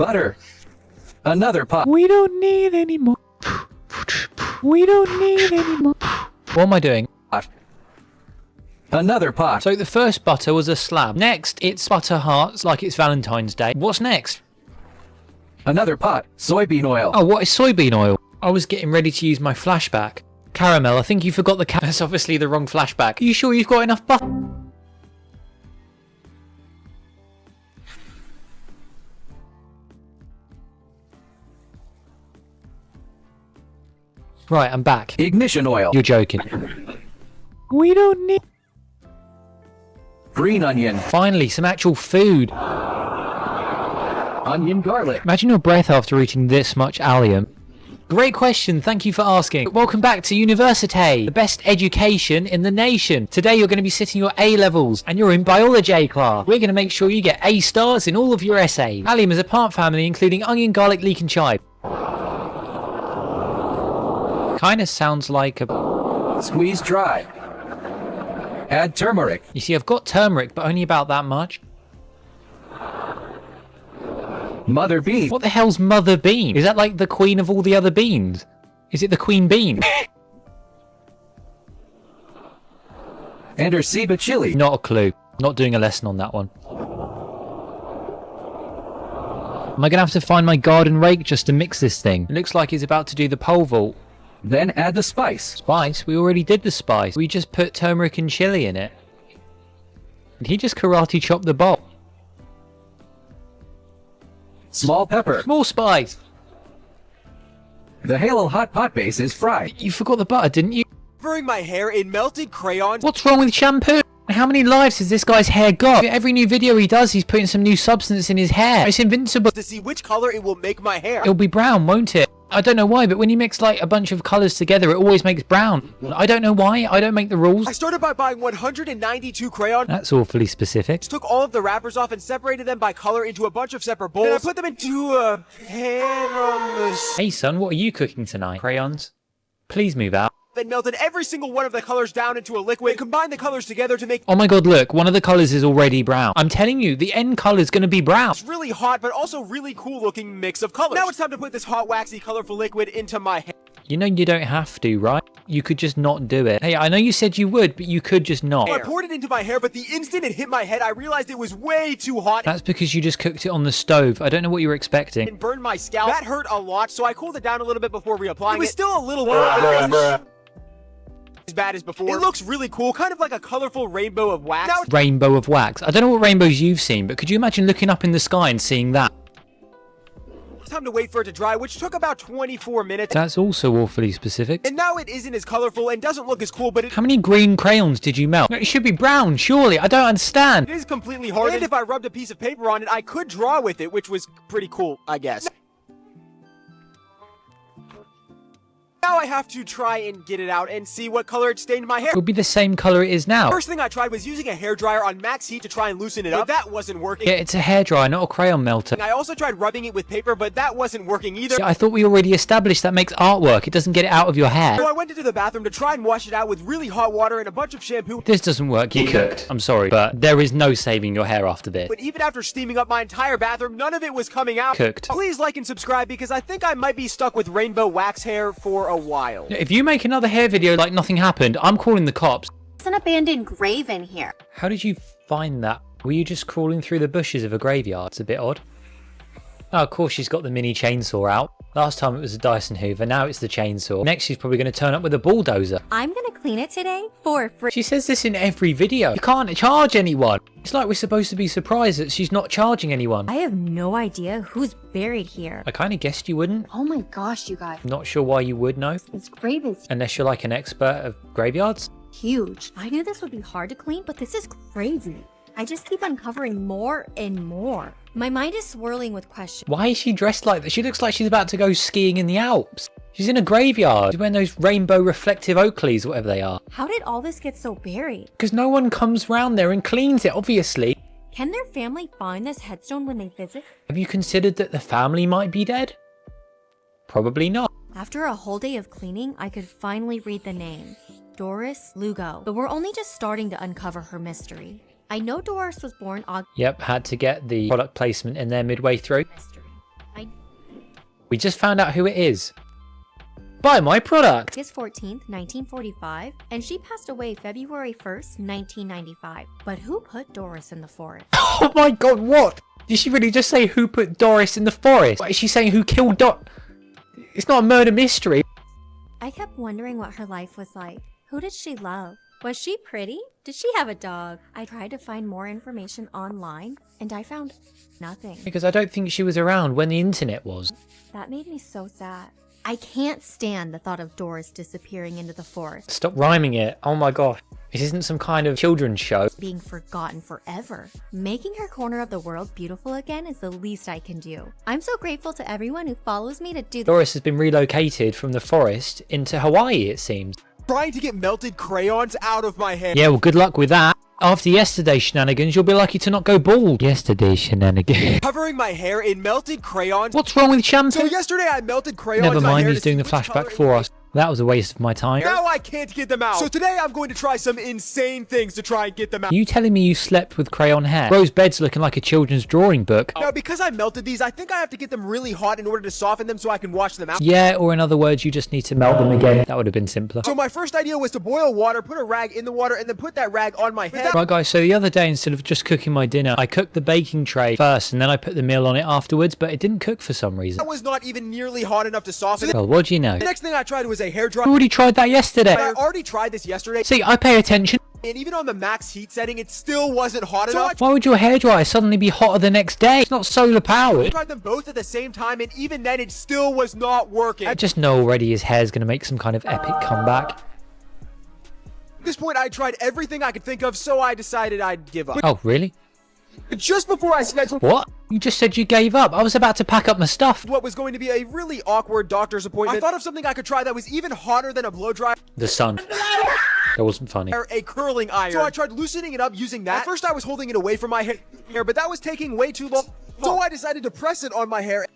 Butter. Another pot. We don't need any more. We don't need any more. What am I doing? Another pot. So the first butter was a slab. Next, it's butter hearts like it's Valentine's Day. What's next? Another pot. Soybean oil. Oh, what is soybean oil? I was getting ready to use my flashback. Caramel, I think you forgot the That's obviously the wrong flashback. Are you sure you've got enough butter? Right, I'm back. Ignition oil. You're joking. We don't need... Green onion. Finally, some actual food. Onion garlic. Imagine your breath after eating this much allium. Great question, thank you for asking. Welcome back to Université, the best education in the nation. Today you're going to be sitting your A-levels and you're in biology class. We're going to make sure you get A stars in all of your essays. Allium is a plant family including onion, garlic, leek and chive. Kinda sounds like a... Squeeze dry. Add turmeric. You see, I've got turmeric, but only about that much. Mother bean. What the hell's mother bean? Is that like the queen of all the other beans? Is it the queen bean? And Erceba chili. Not a clue. Not doing a lesson on that one. Am I going to have to find my garden rake just to mix this thing? It looks like he's about to do the pole vault. Then add the spice. Spice? We already did the spice. We just put turmeric and chili in it. And he just karate chopped the bowl. Small pepper. More spice. The Halo hot pot base is fried. You forgot the butter, didn't you? Covering my hair in melted crayons. What's wrong with shampoo? How many lives has this guy's hair got? Every new video he does, he's putting some new substance in his hair. It's invincible. To see which color it will make my hair. It'll be brown, won't it? I don't know why, but when you mix like a bunch of colours together, it always makes brown. I don't know why. I don't make the rules. I started by buying 192 crayons. That's awfully specific. Took all of the wrappers off and separated them by color into a bunch of separate bowls. Then I put them into a pan on the... Hey son, what are you cooking tonight? Crayons? Please move out. Then melted every single one of the colors down into a liquid. Combined the colors together to make... Oh my god, look, one of the colours is already brown. I'm telling you, the end colour's gonna be brown. It's really hot, but also really cool looking mix of colors. Now it's time to put this hot, waxy, colorful liquid into my hair. You know you don't have to, right? You could just not do it. Hey, I know you said you would, but you could just not. I poured it into my hair, but the instant it hit my head, I realized it was way too hot. That's because you just cooked it on the stove. I don't know what you were expecting. And burned my scalp. That hurt a lot, so I cooled it down a little bit before reapplying it. It was still a little warm. As bad as before. It looks really cool, kind of like a colorful rainbow of wax. Now Rainbow of wax. I don't know what rainbows you've seen, but could you imagine looking up in the sky and seeing that? it's time to wait for it to dry, which took about 24 minutes. That's also awfully specific. And now it isn't as colorful and doesn't look as cool, but How many green crayons did you melt? It should be brown, surely. I don't understand. It is completely hard, and if I rubbed a piece of paper on it, I could draw with it, which was pretty cool, I guess. Now I have to try and get it out and see what color it stained my hair. It would be the same color it is now. First thing I tried was using a hairdryer on max heat to try and loosen it up. But that wasn't working. Yeah, it's a hairdryer, not a crayon melter. I also tried rubbing it with paper, but that wasn't working either. See, I thought we already established that makes artwork. It doesn't get it out of your hair. So I went into the bathroom to try and wash it out with really hot water and a bunch of shampoo. This doesn't work. You cooked. I'm sorry, but there is no saving your hair after this. But even after steaming up my entire bathroom, none of it was coming out. Cooked. Please like and subscribe because I think I might be stuck with rainbow wax hair for a while. If you make another hair video like nothing happened, I'm calling the cops. It's an abandoned grave in here. How did you find that? Were you just crawling through the bushes of a graveyard? It's a bit odd. Oh, of course she's got the mini chainsaw out. Last time it was a Dyson Hoover, now it's the chainsaw. Next she's probably going to turn up with a bulldozer. I'm gonna clean it today for free. She says this in every video. You can't charge anyone. It's like we're supposed to be surprised that she's not charging anyone. I have no idea who's buried here. I kind of guessed you wouldn't. Oh my gosh, you guys. Not sure why you would know. This grave is Unless you're like an expert of graveyards. huge. I knew this would be hard to clean, but this is crazy. I just keep uncovering more and more. My mind is swirling with questions. Why is she dressed like that? She looks like she's about to go skiing in the Alps. She's in a graveyard. She's wearing those rainbow reflective Oakleys, whatever they are. How did all this get so buried? Because no one comes round there and cleans it, obviously. Can their family find this headstone when they visit? Have you considered that the family might be dead? Probably not. After a whole day of cleaning, I could finally read the name. Doris Lugo. But we're only just starting to uncover her mystery. I know Doris was born August. Yep, had to get the product placement in there midway through. We just found out who it is. Buy my product! August 14th, 1945, and she passed away February 1st, 1995. But who put Doris in the forest? Oh my god, what? Did she really just say who put Doris in the forest? What, is she saying who killed It's not a murder mystery. I kept wondering what her life was like. Who did she love? Was she pretty? Did she have a dog? I tried to find more information online, and I found nothing. Because I don't think she was around when the internet was. That made me so sad. I can't stand the thought of Doris disappearing into the forest. Stop rhyming it. Oh my gosh. This isn't some kind of children's show. Being forgotten forever. Making her corner of the world beautiful again is the least I can do. I'm so grateful to everyone who follows me to do Doris has been relocated from the forest into Hawaii, it seems. Trying to get melted crayons out of my hair. Yeah, well, good luck with that. After yesterday's shenanigans, you'll be lucky to not go bald. Yesterday's shenanigans. Covering my hair in melted crayons. What's wrong with shampoo? So yesterday I melted crayons. Never on my mind, hair he's to doing see the which color flashback it for was. us. That was a waste of my time. Now I can't get them out. So today I'm going to try some insane things to try and get them out. You telling me you slept with crayon hair? Bro's bed's looking like a children's drawing book. Now because I melted these, I think I have to get them really hot in order to soften them so I can wash them out. Yeah, or in other words, you just need to melt them again. That would have been simpler. So my first idea was to boil water, put a rag in the water, and then put that rag on my head. Right guys, so the other day instead of just cooking my dinner, I cooked the baking tray first and then I put the meal on it afterwards, but it didn't cook for some reason. That was not even nearly hot enough to soften it. Well, what do you know? The next thing I tried was a hair I dryer. already tried that yesterday. I already tried this yesterday, See, I pay attention. and even on the max heat setting, it still wasn't hot enough. Why would your hairdryer suddenly be hotter the next day? It's not solar I powered. tried them both at the same time, and even then, it still was not working. I At just know already his hair's going to make some kind of epic comeback. this point, I tried everything I could think of, so I decided I'd give up. Oh, really? But just before I scheduled What? You just said you gave up. I was about to pack up my stuff. what was going to be a really awkward doctor's appointment, I thought of something I could try that was even hotter than a blow dryer. The sun. That wasn't funny. A curling iron. So I tried loosening it up using that. At first I was holding it away from my hair, but that was taking way too long. So I decided to press it on my hair,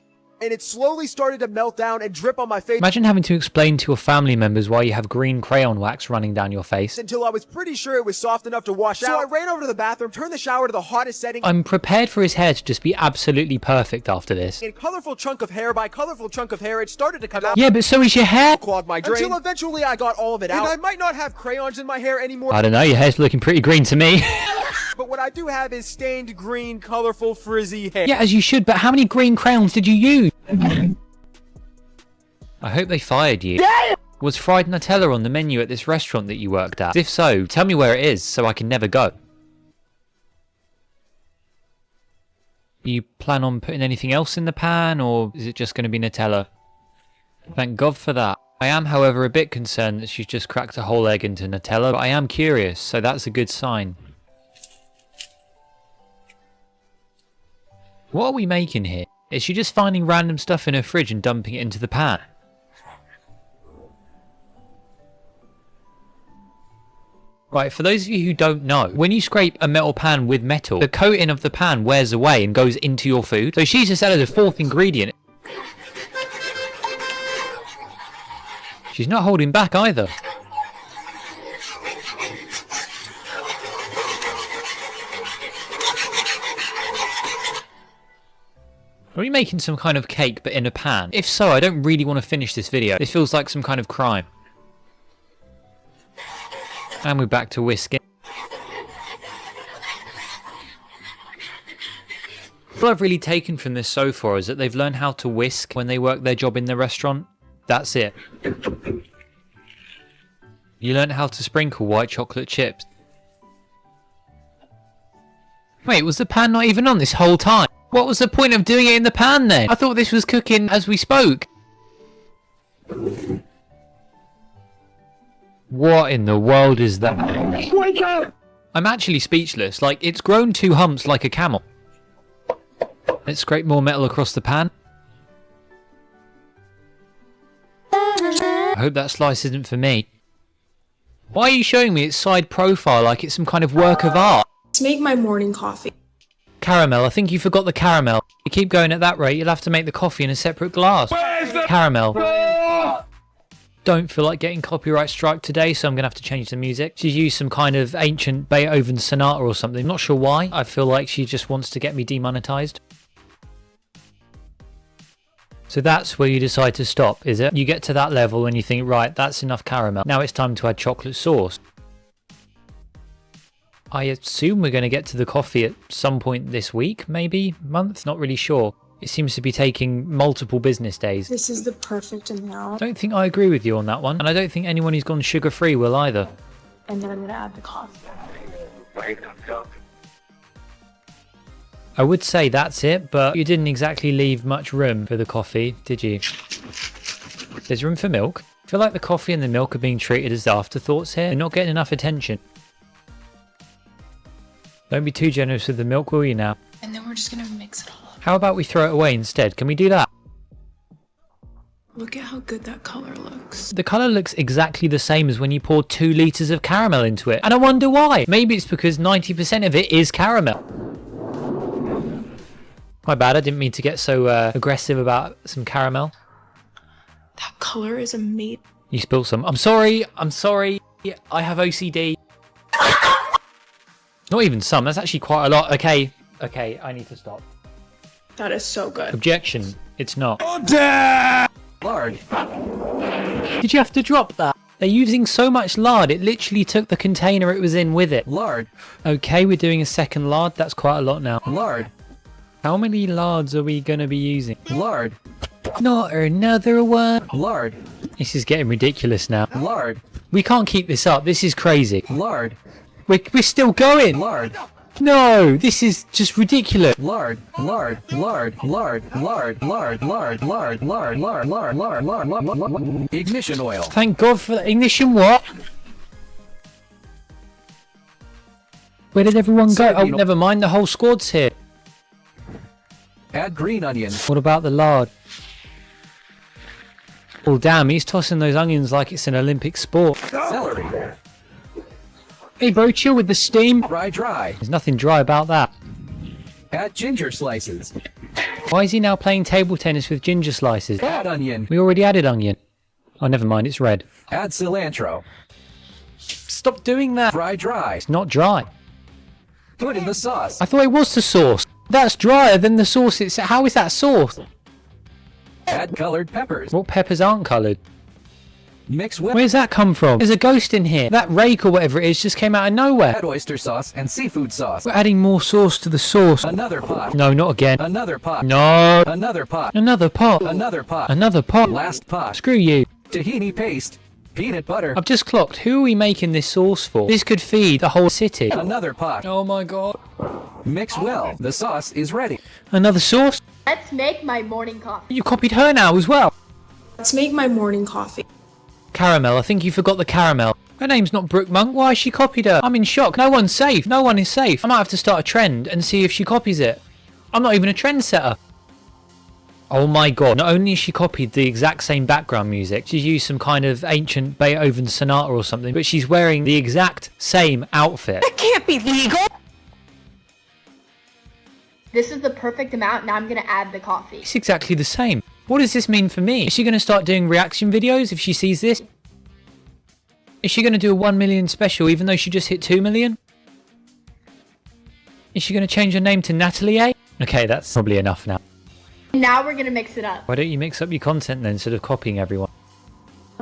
and it slowly started to melt down and drip on my face Imagine having to explain to your family members why you have green crayon wax running down your face. until I was pretty sure it was soft enough to wash out. So I ran over to the bathroom, turned the shower to the hottest setting, I'm prepared for his hair to just be absolutely perfect after this. and colorful chunk of hair by colorful chunk of hair, it started to come out. Yeah, but so is your hair. Clogged my drain. Until eventually I got all of it out. And I might not have crayons in my hair anymore, I don't know, your hair's looking pretty green to me. but what I do have is stained green, colorful, frizzy hair. Yeah, as you should, but how many green crayons did you use? I hope they fired you. Was fried Nutella on the menu at this restaurant that you worked at? If so, tell me where it is so I can never go. You plan on putting anything else in the pan, or is it just going to be Nutella? Thank God for that. I am, however, a bit concerned that she's just cracked a whole egg into Nutella, but I am curious, so that's a good sign. What are we making here? Is she just finding random stuff in her fridge and dumping it into the pan? Right, for those of you who don't know, when you scrape a metal pan with metal, the coating of the pan wears away and goes into your food. So she's just added a fourth ingredient. She's not holding back either. Are we making some kind of cake but in a pan? If so, I don't really want to finish this video. This feels like some kind of crime. And we're back to whisking. What I've really taken from this so far is that they've learned how to whisk when they work their job in the restaurant. That's it. You learn how to sprinkle white chocolate chips. Wait, was the pan not even on this whole time? What was the point of doing it in the pan then? I thought this was cooking as we spoke. What in the world is that? Wake up! I'm actually speechless. Like, it's grown two humps like a camel. Let's scrape more metal across the pan. I hope that slice isn't for me. Why are you showing me its side profile like it's some kind of work of art? To make my morning coffee. Caramel, I think you forgot the caramel. You keep going at that rate, you'll have to make the coffee in a separate glass. Caramel. Don't feel like getting copyright strike today, so I'm going to have to change the music. She's used some kind of ancient Beethoven sonata or something. Not sure why. I feel like she just wants to get me demonetized. So that's where you decide to stop, is it? You get to that level and you think, right, that's enough caramel. Now it's time to add chocolate sauce. I assume we're going to get to the coffee at some point this week, maybe? Month? Not really sure. It seems to be taking multiple business days. This is the perfect amount. I don't think I agree with you on that one. And I don't think anyone who's gone sugar-free will either. And then I'm going to add the coffee. I would say that's it, but you didn't exactly leave much room for the coffee, did you? There's room for milk. I feel like the coffee and the milk are being treated as afterthoughts here. They're not getting enough attention. Don't be too generous with the milk, will you now? And then we're just going to mix it all up. How about we throw it away instead? Can we do that? Look at how good that color looks. The colour looks exactly the same as when you poured 2 litres of caramel into it. And I wonder why. Maybe it's because 90% of it is caramel. My bad, I didn't mean to get so aggressive about some caramel. That color is amazing. You spilled some. I'm sorry. I have OCD. Not even some, that's actually quite a lot. Okay, I need to stop. That is so good. Objection, it's not. Lard. Did you have to drop that? They're using so much lard, it literally took the container it was in with it. Lard. Okay, we're doing a second lard, that's quite a lot now. Lard. How many lards are we going to be using? Lard. Not another one. Lard. This is getting ridiculous now. Lard. We can't keep this up, this is crazy. Lard. We're still going. Lard. No, this is just ridiculous. Lard. Lard. Lard. Lard. Lard. Lard. Lard. Lard. Lard. Lard. Lard. Lard. Lard. Ignition oil. Thank God for the ignition. What? Where did everyone go? Oh, never mind. The whole squad's here. Add green onion. What about the lard? Oh, damn. He's tossing those onions like it's an Olympic sport. Celery. Hey, bro, chill with the steam. Fry dry. There's nothing dry about that. Add ginger slices. Why is he now playing table tennis with ginger slices? Add onion. We already added onion. Oh, never mind. It's red. Add cilantro. Stop doing that. Fry dry. It's not dry. Put in the sauce. I thought it was the sauce. That's drier than the sauce itself. How is that sauce? Add colored peppers. What peppers aren't coloured? Mix well. Where's that come from? There's a ghost in here. That rake or whatever it is just came out of nowhere. Add oyster sauce and seafood sauce. We're adding more sauce to the sauce. Another pot. No, not again. Another pot. No. Another pot. Another pot. Another pot. Another pot. Last pot. Screw you. Tahini paste. Peanut butter. I've just clocked. Who are we making this sauce for? This could feed the whole city. Another pot. Oh my god. Mix well. The sauce is ready. Another sauce? Let's make my morning coffee. You copied her now as well. Let's make my morning coffee. Caramel. I think you forgot the caramel. Her name's not Brooke Monk. Why has she copied her? I'm in shock. No one's safe. No one is safe. I might have to start a trend and see if she copies it. I'm not even a trendsetter. Oh my god. Not only has she copied the exact same background music, she's used some kind of ancient Beethoven sonata or something, but she's wearing the exact same outfit. That can't be legal. This is the perfect amount. Now I'm going to add the coffee. It's exactly the same. What does this mean for me? Is she going to start doing reaction videos if she sees this? Is she going to do a 1 million special even though she just hit 2 million? Is she going to change her name to Natalie? Okay, that's probably enough now. Now we're going to mix it up. Why don't you mix up your content then instead of copying everyone?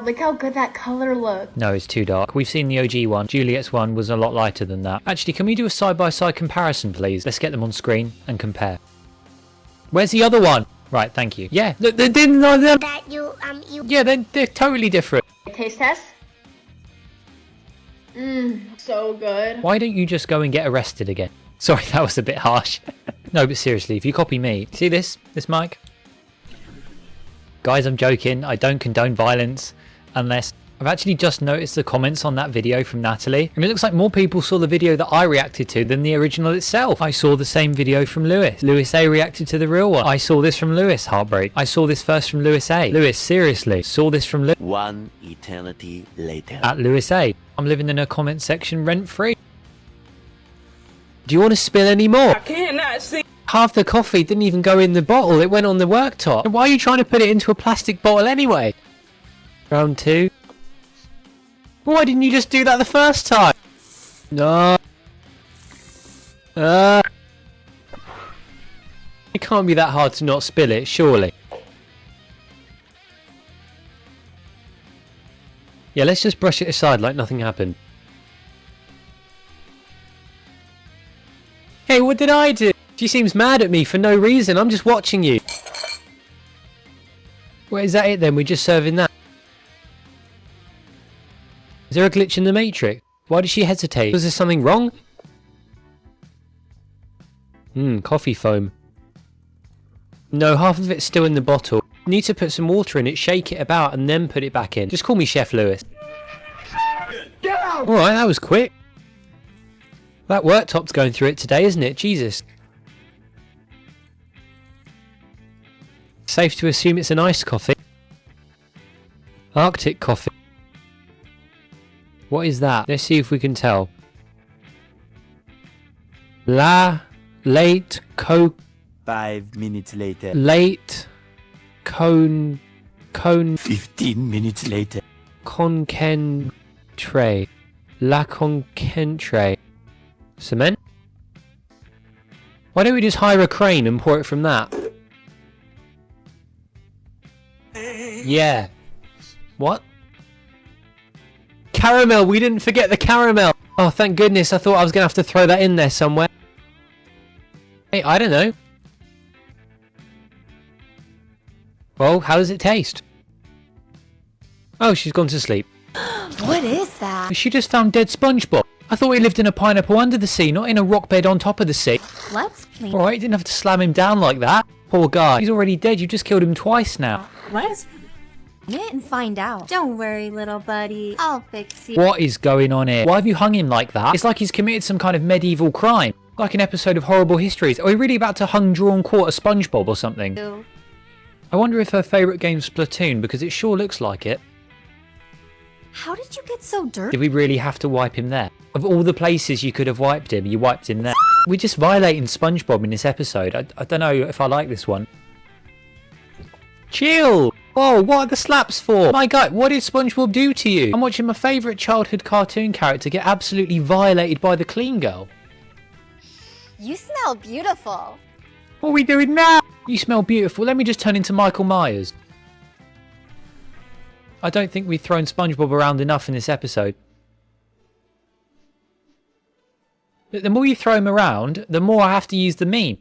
Look how good that color looks. No, it's too dark. We've seen the OG one. Juliet's one was a lot lighter than that. Actually, can we do a side-by-side comparison, please? Let's get them on screen and compare. Where's the other one? Right, thank you. Yeah, they didn't know them. Yeah, they're totally different. Taste test. So good. Why don't you just go and get arrested again? Sorry, that was a bit harsh. No, but seriously, if you copy me... See this mic? Guys, I'm joking. I don't condone violence unless... I've actually just noticed the comments on that video from Natalie. And it looks like more people saw the video that I reacted to than the original itself. I saw the same video from Lewis. Louisayy reacted to the real one. I saw this from Lewis. Heartbreak. I saw this first from Louisayy. Lewis, seriously. Saw this from Lewis. One eternity later. At Louisayy. I'm living in a comment section rent-free. Do you want to spill any more? I cannot see. Half the coffee didn't even go in the bottle. It went on the worktop. And why are you trying to put it into a plastic bottle anyway? Round 2. Why didn't you just do that the first time? No. It can't be that hard to not spill it, surely. Yeah, let's just brush it aside like nothing happened. Hey, what did I do? She seems mad at me for no reason. I'm just watching you. Well, is that it then? We're just serving that. Is there a glitch in the matrix? Why did she hesitate? Was there something wrong? Coffee foam. No, half of it's still in the bottle. Need to put some water in it, shake it about, and then put it back in. Just call me Chef Lewis. Alright, that was quick. That worktop's going through it today, isn't it? Jesus. Safe to assume it's an iced coffee. Arctic coffee. What is that? Let's see if we can tell. Late 5 minutes later. Late cone 15 minutes later. concentre. La concentre. Cement? Why don't we just hire a crane and pour it from that? Yeah. What? Caramel! We didn't forget the caramel! Oh, thank goodness. I thought I was going to have to throw that in there somewhere. Hey, I don't know. Well, how does it taste? Oh, she's gone to sleep. What is that? She just found dead SpongeBob. I thought he lived in a pineapple under the sea, not in a rock bed on top of the sea. Let's clean Alright, you didn't have to slam him down like that. Poor guy. He's already dead. You just killed him twice now. Let's it and find out. Don't worry, little buddy. I'll fix you. What is going on here? Why have you hung him like that? It's like he's committed some kind of medieval crime. Like an episode of Horrible Histories. Are we really about to hung, draw and quarter SpongeBob or something? I wonder if her favourite game's Splatoon, because it sure looks like it. How did you get so dirty? Did we really have to wipe him there? Of all the places you could have wiped him, you wiped him there. We're just violating SpongeBob in this episode. I don't know if I like this one. Chill! Oh, what are the slaps for? My God, what did SpongeBob do to you? I'm watching my favourite childhood cartoon character get absolutely violated by the clean girl. You smell beautiful. What are we doing now? You smell beautiful. Let me just turn into Michael Myers. I don't think we've thrown SpongeBob around enough in this episode. But the more you throw him around, the more I have to use the meme.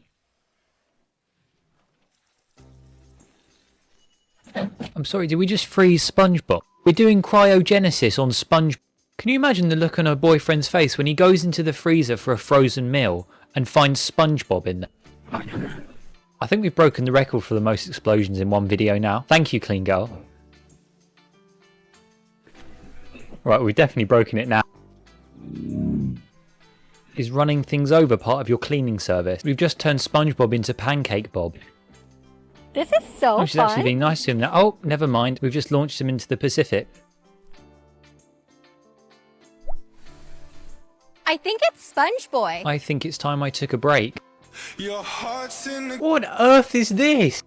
I'm sorry, did we just freeze SpongeBob? We're doing cryogenesis on SpongeBob. Can you imagine the look on her boyfriend's face when he goes into the freezer for a frozen meal and finds SpongeBob in there? I think we've broken the record for the most explosions in one video now. Thank you, clean girl. Right, we've definitely broken it now. Is running things over part of your cleaning service? We've just turned SpongeBob into Pancake Bob. This is so Oh, she's actually being nice to him now. Oh, never mind. We've just launched him into the Pacific. I think it's SpongeBoy. I think it's time I took a break. What on earth is this?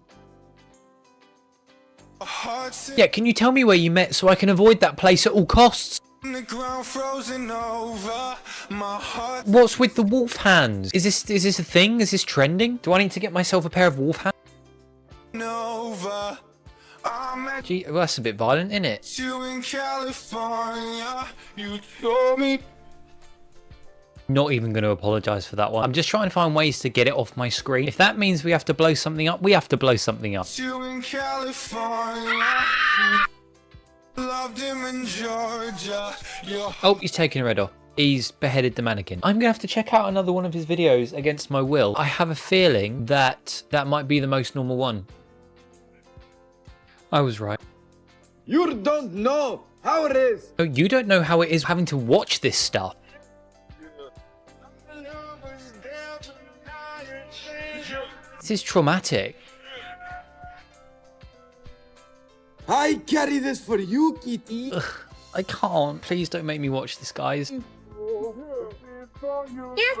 Yeah, can you tell me where you met so I can avoid that place at all costs? What's with the wolf hands? Is this a thing? Is this trending? Do I need to get myself a pair of wolf hands? Gee, well, that's a bit violent, isn't it? Not even going to apologise for that one. I'm just trying to find ways to get it off my screen. If that means we have to blow something up, we have to blow something up. Oh, he's taking her head off. He's beheaded the mannequin. I'm going to have to check out another one of his videos against my will. I have a feeling that that might be the most normal one. I was right. You don't know how it is. Oh, you don't know how it is having to watch this stuff. This is traumatic. I carry this for you, Kitty. Ugh, I can't. Please don't make me watch this, guys. Yes,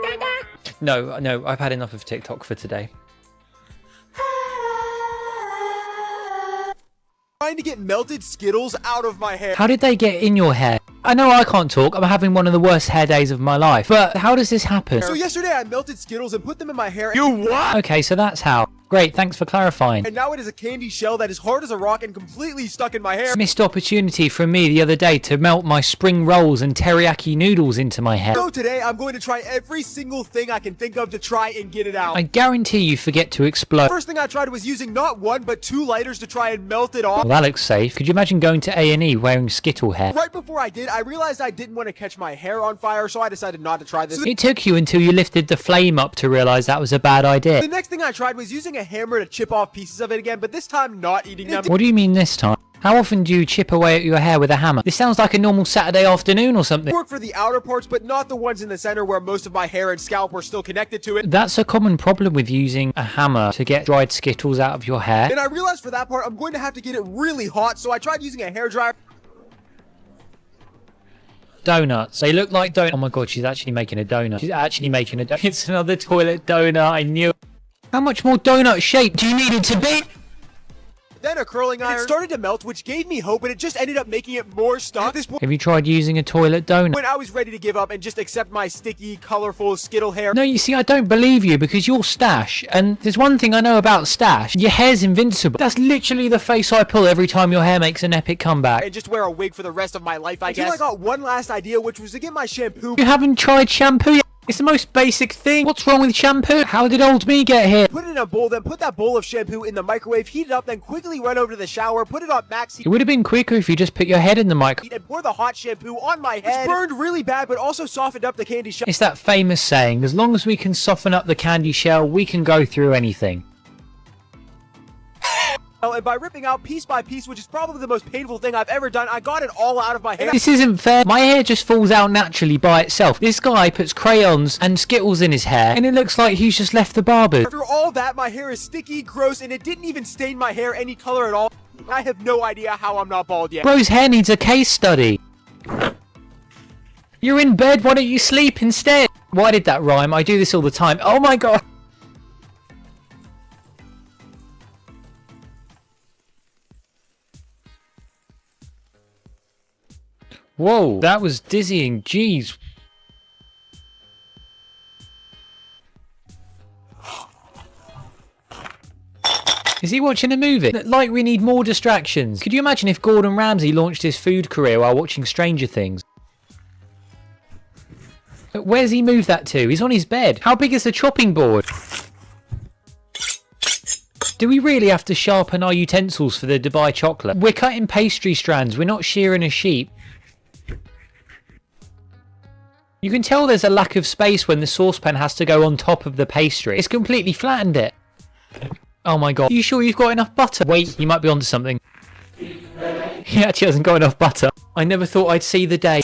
Dada. No, I've had enough of TikTok for today. Trying to get melted Skittles out of my hair. How did they get in your hair? I know I can't talk. I'm having one of the worst hair days of my life. But how does this happen? So yesterday I melted Skittles and put them in my hair. Okay, so that's how. Great, thanks for clarifying. And now it is a candy shell that is hard as a rock and completely stuck in my hair. Missed opportunity from me the other day to melt my spring rolls and teriyaki noodles into my hair. So today I'm going to try every single thing I can think of to try and get it out. I guarantee you forget to explode. First thing I tried was using not one but 2 lighters to try and melt it off. Well, that looks safe. Could you imagine going to A&E wearing Skittle hair? Right before I did, I realized I didn't want to catch my hair on fire, so I decided not to try this. It took you until you lifted the flame up to realize that was a bad idea. The next thing I tried was using a hammer to chip off pieces of it again, but this time not eating them. What do you mean this time? How often do you chip away at your hair with a hammer? This sounds like a normal Saturday afternoon or something. Work for the outer parts, but not the ones in the center where most of my hair and scalp were still connected to it. That's a common problem with using a hammer to get dried Skittles out of your hair. And I realized for that part, I'm going to have to get it really hot, so I tried using a hairdryer. Donuts. They look like donuts. Oh my god, she's actually making a donut. She's actually making a donut. It's another toilet donut. I knew it. How much more donut shape do you need it to be? Then a curling iron. It started to melt, which gave me hope, but it just ended up making it more stuck. At this point, Have you tried using a toilet donut? when I was ready to give up and just accept my sticky, colorful Skittle hair. No, you see, I don't believe you because you're Stash, and there's one thing I know about Stash. Your hair's invincible. That's literally the face I pull every time your hair makes an epic comeback. And just wear a wig for the rest of my life, I guess. Until I got one last idea, which was to get my shampoo. You haven't tried shampoo yet? It's the most basic thing. What's wrong with shampoo? How did old me get here? Put it in a bowl, then put that bowl of shampoo in the microwave, heat it up, then quickly run over to the shower, put it on max heat. It would have been quicker if you just put your head in the microwave. And pour the hot shampoo on my head. It's burned really bad, but also softened up the candy shell. It's that famous saying, as long as we can soften up the candy shell, we can go through anything. And by ripping out piece by piece, which is probably the most painful thing I've ever done, I got it all out of my hair. This isn't fair. My hair just falls out naturally by itself. This guy puts crayons and Skittles in his hair, and it looks like he's just left the barber. After all that, my hair is sticky, gross, and it didn't even stain my hair any color at all. I have no idea how I'm not bald yet. Bro's hair needs a case study. You're in bed, why don't you sleep instead? Why did that rhyme? I do this all the time. Oh my god. Whoa, that was dizzying. Jeez. Is he watching a movie? Like we need more distractions. Could you imagine if Gordon Ramsay launched his food career while watching Stranger Things? Where's he moved that to? He's on his bed. How big is the chopping board? Do we really have to sharpen our utensils for the Dubai chocolate? We're cutting pastry strands. We're not shearing a sheep. You can tell there's a lack of space when the saucepan has to go on top of the pastry. It's completely flattened it. Oh my god. Are you sure you've got enough butter? Wait, you might be onto something. He actually hasn't got enough butter. I never thought I'd see the day.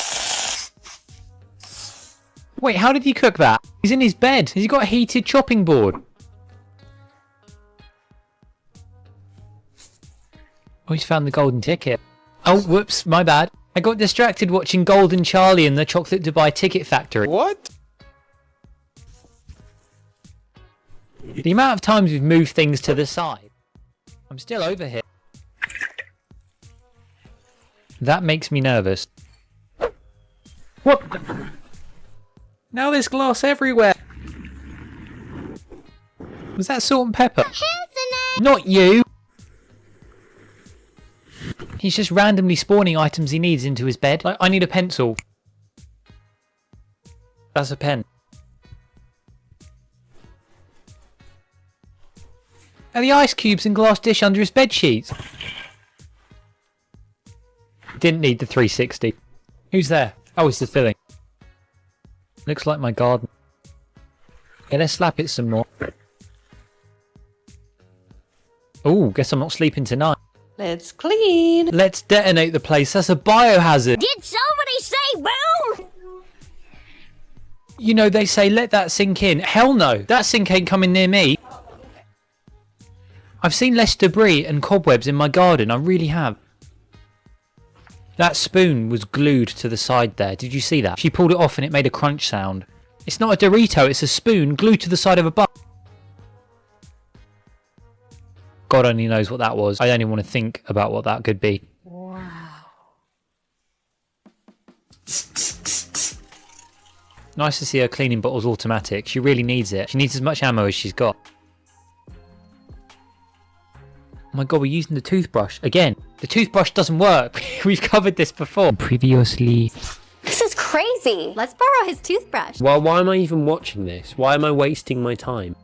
Wait, how did he cook that? He's in his bed. Has he got a heated chopping board? Oh, he's found the golden ticket. Oh, whoops, my bad. I got distracted watching Golden Charlie and the Chocolate Dubai Ticket Factory. What? The amount of times we've moved things to the side. I'm still over here. That makes me nervous. What? Now there's glass everywhere. Was that salt and pepper? Not you! He's just randomly spawning items he needs into his bed. Like, I need a pencil. That's a pen. Are the ice cubes and glass dish under his bed sheets? Didn't need the 360. Who's there? Oh, it's the filling. Looks like my garden. Okay, let's slap it some more. Oh, guess I'm not sleeping tonight. Let's clean. Let's detonate the place. That's a biohazard. Did somebody say boom? You know, they say let that sink in. Hell no. That sink ain't coming near me. I've seen less debris and cobwebs in my garden. I really have. That spoon was glued to the side there. Did you see that? She pulled it off and it made a crunch sound. It's not a Dorito. It's a spoon glued to the side of a bun. God only knows what that was. I don't even want to think about what that could be. Wow. Nice to see her cleaning bottles automatic. She really needs it. She needs as much ammo as she's got. Oh my god, we're using the toothbrush. Again, the toothbrush doesn't work. We've covered this before. Previously. This is crazy. Let's borrow his toothbrush. Well, why am I even watching this? Why am I wasting my time?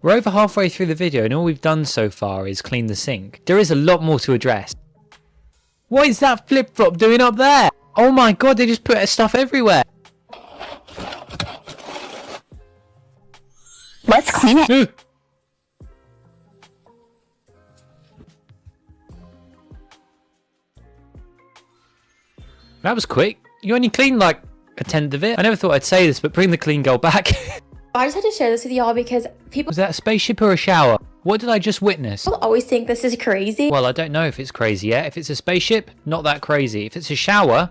We're over halfway through the video and all we've done so far is clean the sink. There is a lot more to address. What is that flip-flop doing up there? Oh my god, they just put stuff everywhere. Let's clean it. That was quick. You only cleaned like a tenth of it. I never thought I'd say this, but bring the clean girl back. I just had to share this with y'all because people Was that a spaceship or a shower? What did I just witness? always think this is crazy. Well, I don't know if it's crazy yet. If it's a spaceship, not that crazy. If it's a shower,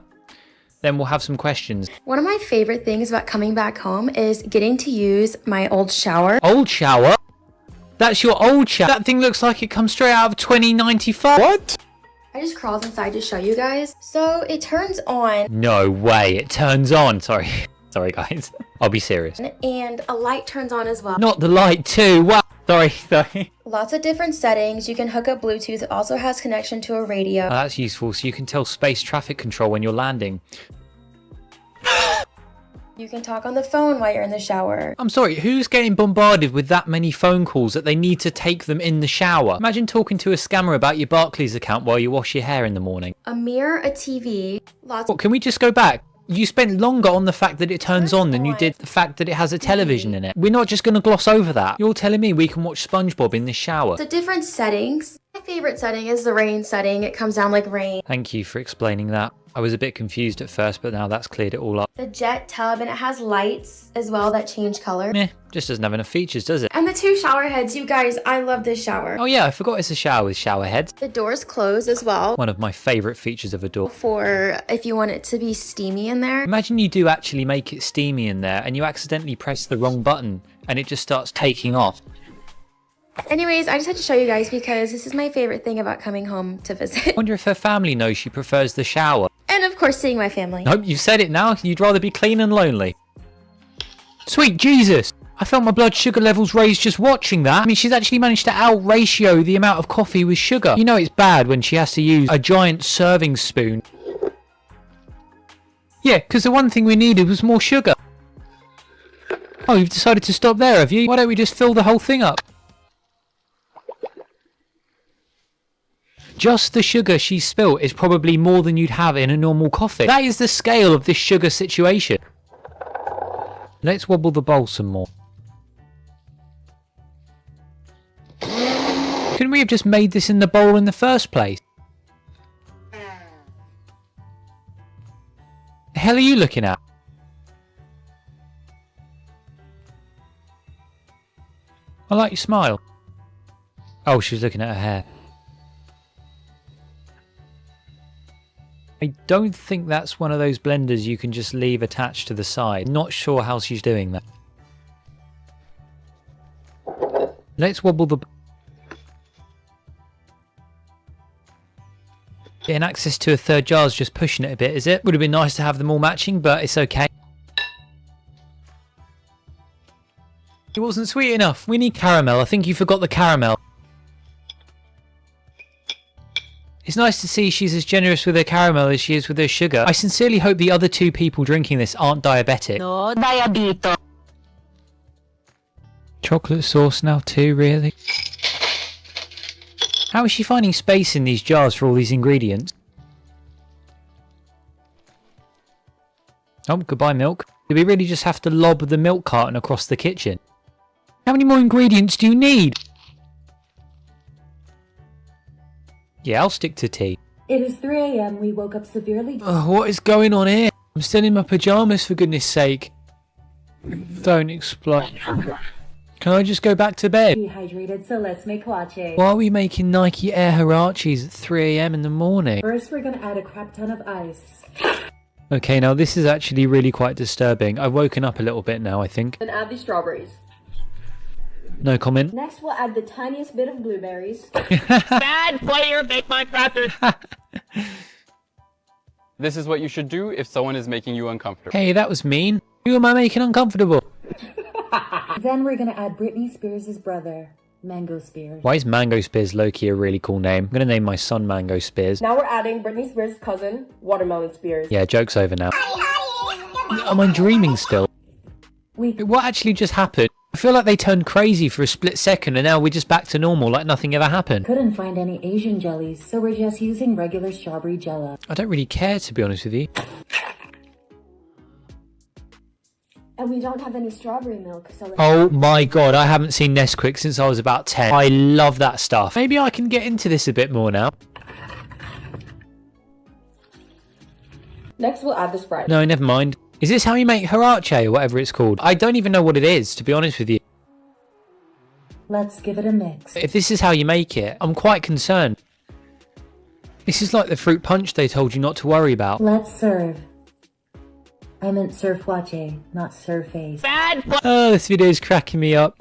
then we'll have some questions. One of my favorite things about coming back home is getting to use my old shower. Old shower? That's your old shower? That thing looks like it comes straight out of 2095. What? I just crawled inside to show you guys. So it turns on. No way, it turns on. Sorry. Sorry, guys. I'll be serious. And a light turns on as well. Not the light too. Wow. Sorry. Lots of different settings. You can hook up Bluetooth. It also has connection to a radio. Oh, that's useful, so you can tell space traffic control when you're landing. You can talk on the phone while you're in the shower. I'm sorry, who's getting bombarded with that many phone calls that they need to take them in the shower? Imagine talking to a scammer about your Barclays account while you wash your hair in the morning. A mirror, a TV, What, can we just go back? You spent longer on the fact that it turns on than you did the fact that it has a television in it. We're not just going to gloss over that. You're telling me we can watch SpongeBob in the shower. The different settings. My favorite setting is the rain setting. It comes down like rain. Thank you for explaining that. I was a bit confused at first, but now that's cleared it all up. The jet tub, and it has lights as well that change color. Meh, just doesn't have enough features, does it? And the 2 shower heads. You guys, I love this shower. Oh yeah, I forgot it's a shower with shower heads. The doors close as well. One of my favourite features of a door. For if you want it to be steamy in there. Imagine you do actually make it steamy in there and you accidentally press the wrong button and it just starts taking off. Anyways, I just had to show you guys because this is my favorite thing about coming home to visit. I wonder if her family knows she prefers the shower. And of course, seeing my family. Nope, you've said it now. You'd rather be clean and lonely. Sweet Jesus! I felt my blood sugar levels raise just watching that. I mean, she's actually managed to out-ratio the amount of coffee with sugar. You know it's bad when she has to use a giant serving spoon. Yeah, because the one thing we needed was more sugar. Oh, you've decided to stop there, have you? Why don't we just fill the whole thing up? Just the sugar she spilt is probably more than you'd have in a normal coffee. That is the scale of this sugar situation. Let's wobble the bowl some more. Couldn't we have just made this in the bowl in the first place? The hell are you looking at? I like your smile. Oh, she was looking at her hair. I don't think that's one of those blenders you can just leave attached to the side. Not sure how she's doing that. Let's wobble the... Getting access to a third jar is just pushing it a bit, is it? Would have been nice to have them all matching, but it's okay. It wasn't sweet enough. We need caramel. I think you forgot the caramel. It's nice to see she's as generous with her caramel as she is with her sugar. I sincerely hope the other 2 people drinking this aren't diabetic. No diabetes. Chocolate sauce now too, really? How is she finding space in these jars for all these ingredients? Oh, goodbye milk. Do we really just have to lob the milk carton across the kitchen? How many more ingredients do you need? Yeah, I'll stick to tea. It is 3 a.m. We woke up severely... What is going on here? I'm still in my pyjamas, for goodness sake. Don't explain. Can I just go back to bed? Dehydrated, so let's make latte. Why are we making Nike Air Huaraches at 3 a.m. in the morning? First, we're gonna add a crap ton of ice. Okay, now this is actually really quite disturbing. I've woken up a little bit now, I think. Then add the strawberries. No comment. Next, we'll add the tiniest bit of blueberries. Bad player, make my crackers. This is what you should do if someone is making you uncomfortable. Hey, that was mean. Who am I making uncomfortable? Then we're gonna add Britney Spears' brother, Mango Spears. Why is Mango Spears low-key a really cool name? I'm gonna name my son Mango Spears. Now we're adding Britney Spears' cousin, Watermelon Spears. Yeah, joke's over now. Am I dreaming still? What actually just happened? I feel like they turned crazy for a split second and now we're just back to normal like nothing ever happened. Couldn't find any Asian jellies, so we're just using regular strawberry jello. I don't really care, to be honest with you. And we don't have any strawberry milk, so... Oh my god, I haven't seen Nesquik since I was about 10. I love that stuff. Maybe I can get into this a bit more now. Next, we'll add the Sprite. No, never mind. Is this how you make Hirache or whatever it's called? I don't even know what it is, to be honest with you. Let's give it a mix. If this is how you make it, I'm quite concerned. This is like the fruit punch they told you not to worry about. Let's serve. I meant surf latte, not surf face. Oh, this video is cracking me up.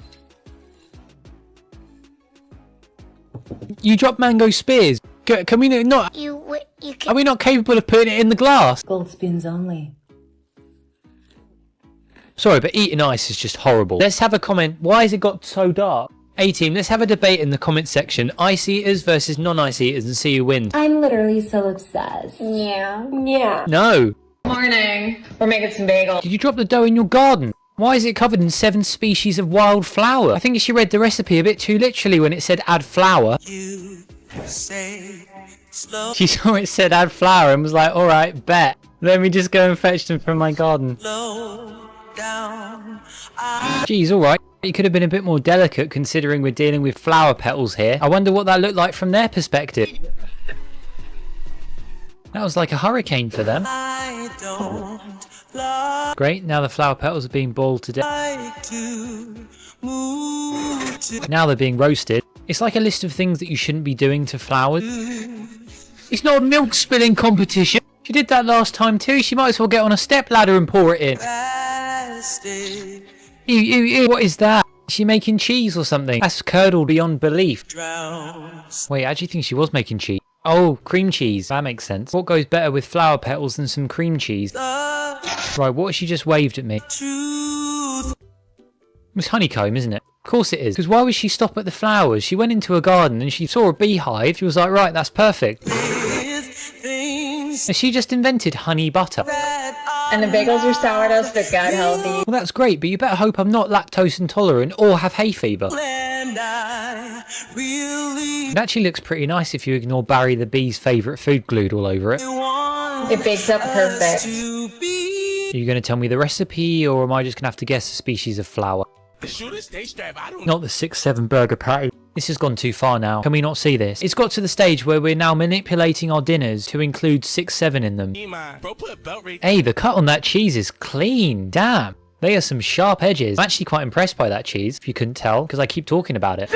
You dropped Mango Spears. Can we not? Are we not capable of putting it in the glass? Gold spoons only. Sorry, but eating ice is just horrible. Let's have a comment. Why has it got so dark? A-team, let's have a debate in the comment section. Ice eaters versus non-ice eaters and see who wins. I'm literally so obsessed. Yeah. Yeah. No. Morning. We're making some bagels. Did you drop the dough in your garden? Why is it covered in 7 species of wild flower? I think she read the recipe a bit too literally when it said add flour. She saw it said add flour and was like, alright, bet. Let me just go and fetch them from my garden. Geez, alright. You could have been a bit more delicate considering we're dealing with flower petals here. I wonder what that looked like from their perspective. That was like a hurricane for them. Great, now the flower petals are being boiled to death. Now they're being roasted. It's like a list of things that you shouldn't be doing to flowers. It's not a milk spilling competition. She did that last time too. She might as well get on a step ladder and pour it in. Ew, what is that? Is she making cheese or something? That's curdled beyond belief. Wait, I actually think she was making cheese. Oh, cream cheese. That makes sense. What goes better with flower petals than some cream cheese? Right, what has she just waved at me? It's honeycomb, isn't it? Of course it is. Because why would she stop at the flowers? She went into a garden and she saw a beehive. She was like, right, that's perfect. Has she just invented honey butter? And the bagels are sourdough, so they're gut healthy. Well, that's great, but you better hope I'm not lactose intolerant or have hay fever. It actually looks pretty nice if you ignore Barry the Bee's favourite food glued all over it. It bakes up perfect. Are you going to tell me the recipe, or am I just going to have to guess the species of flour? Not the 6-7 burger patty. This has gone too far now. Can we not see this? It's got to the stage where we're now manipulating our dinners to include 6-7 in them. Hey, the cut on that cheese is clean. Damn. They are some sharp edges. I'm actually quite impressed by that cheese, if you couldn't tell, because I keep talking about it.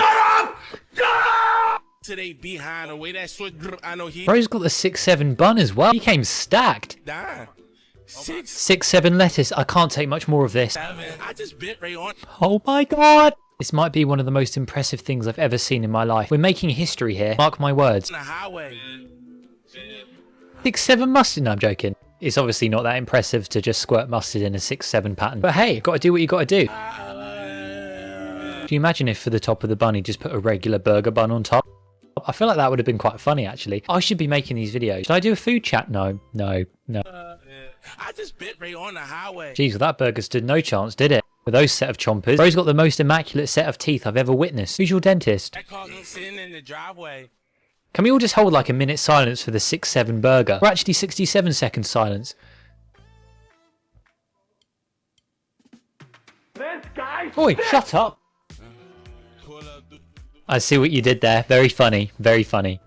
Bro's got the 6-7 bun as well. He came stacked. 6-7 lettuce. I can't take much more of this. Oh my god. This might be one of the most impressive things I've ever seen in my life. We're making history here. Mark my words. 6-7 mustard. No, I'm joking. It's obviously not that impressive to just squirt mustard in a 6-7 pattern. But hey, got to do what you got to do. Can you imagine if for the top of the bun he just put a regular burger bun on top? I feel like that would have been quite funny actually. I should be making these videos. Should I do a food chat? No. I just bit Ray on the highway. Jeez, well that burger stood no chance, did it? With those set of chompers. Bro's got the most immaculate set of teeth I've ever witnessed. Who's your dentist? Can we all just hold like a minute silence for the 6-7 burger? Or actually 67 seconds silence. Oi, shut up! I see what you did there. Very funny. Very funny.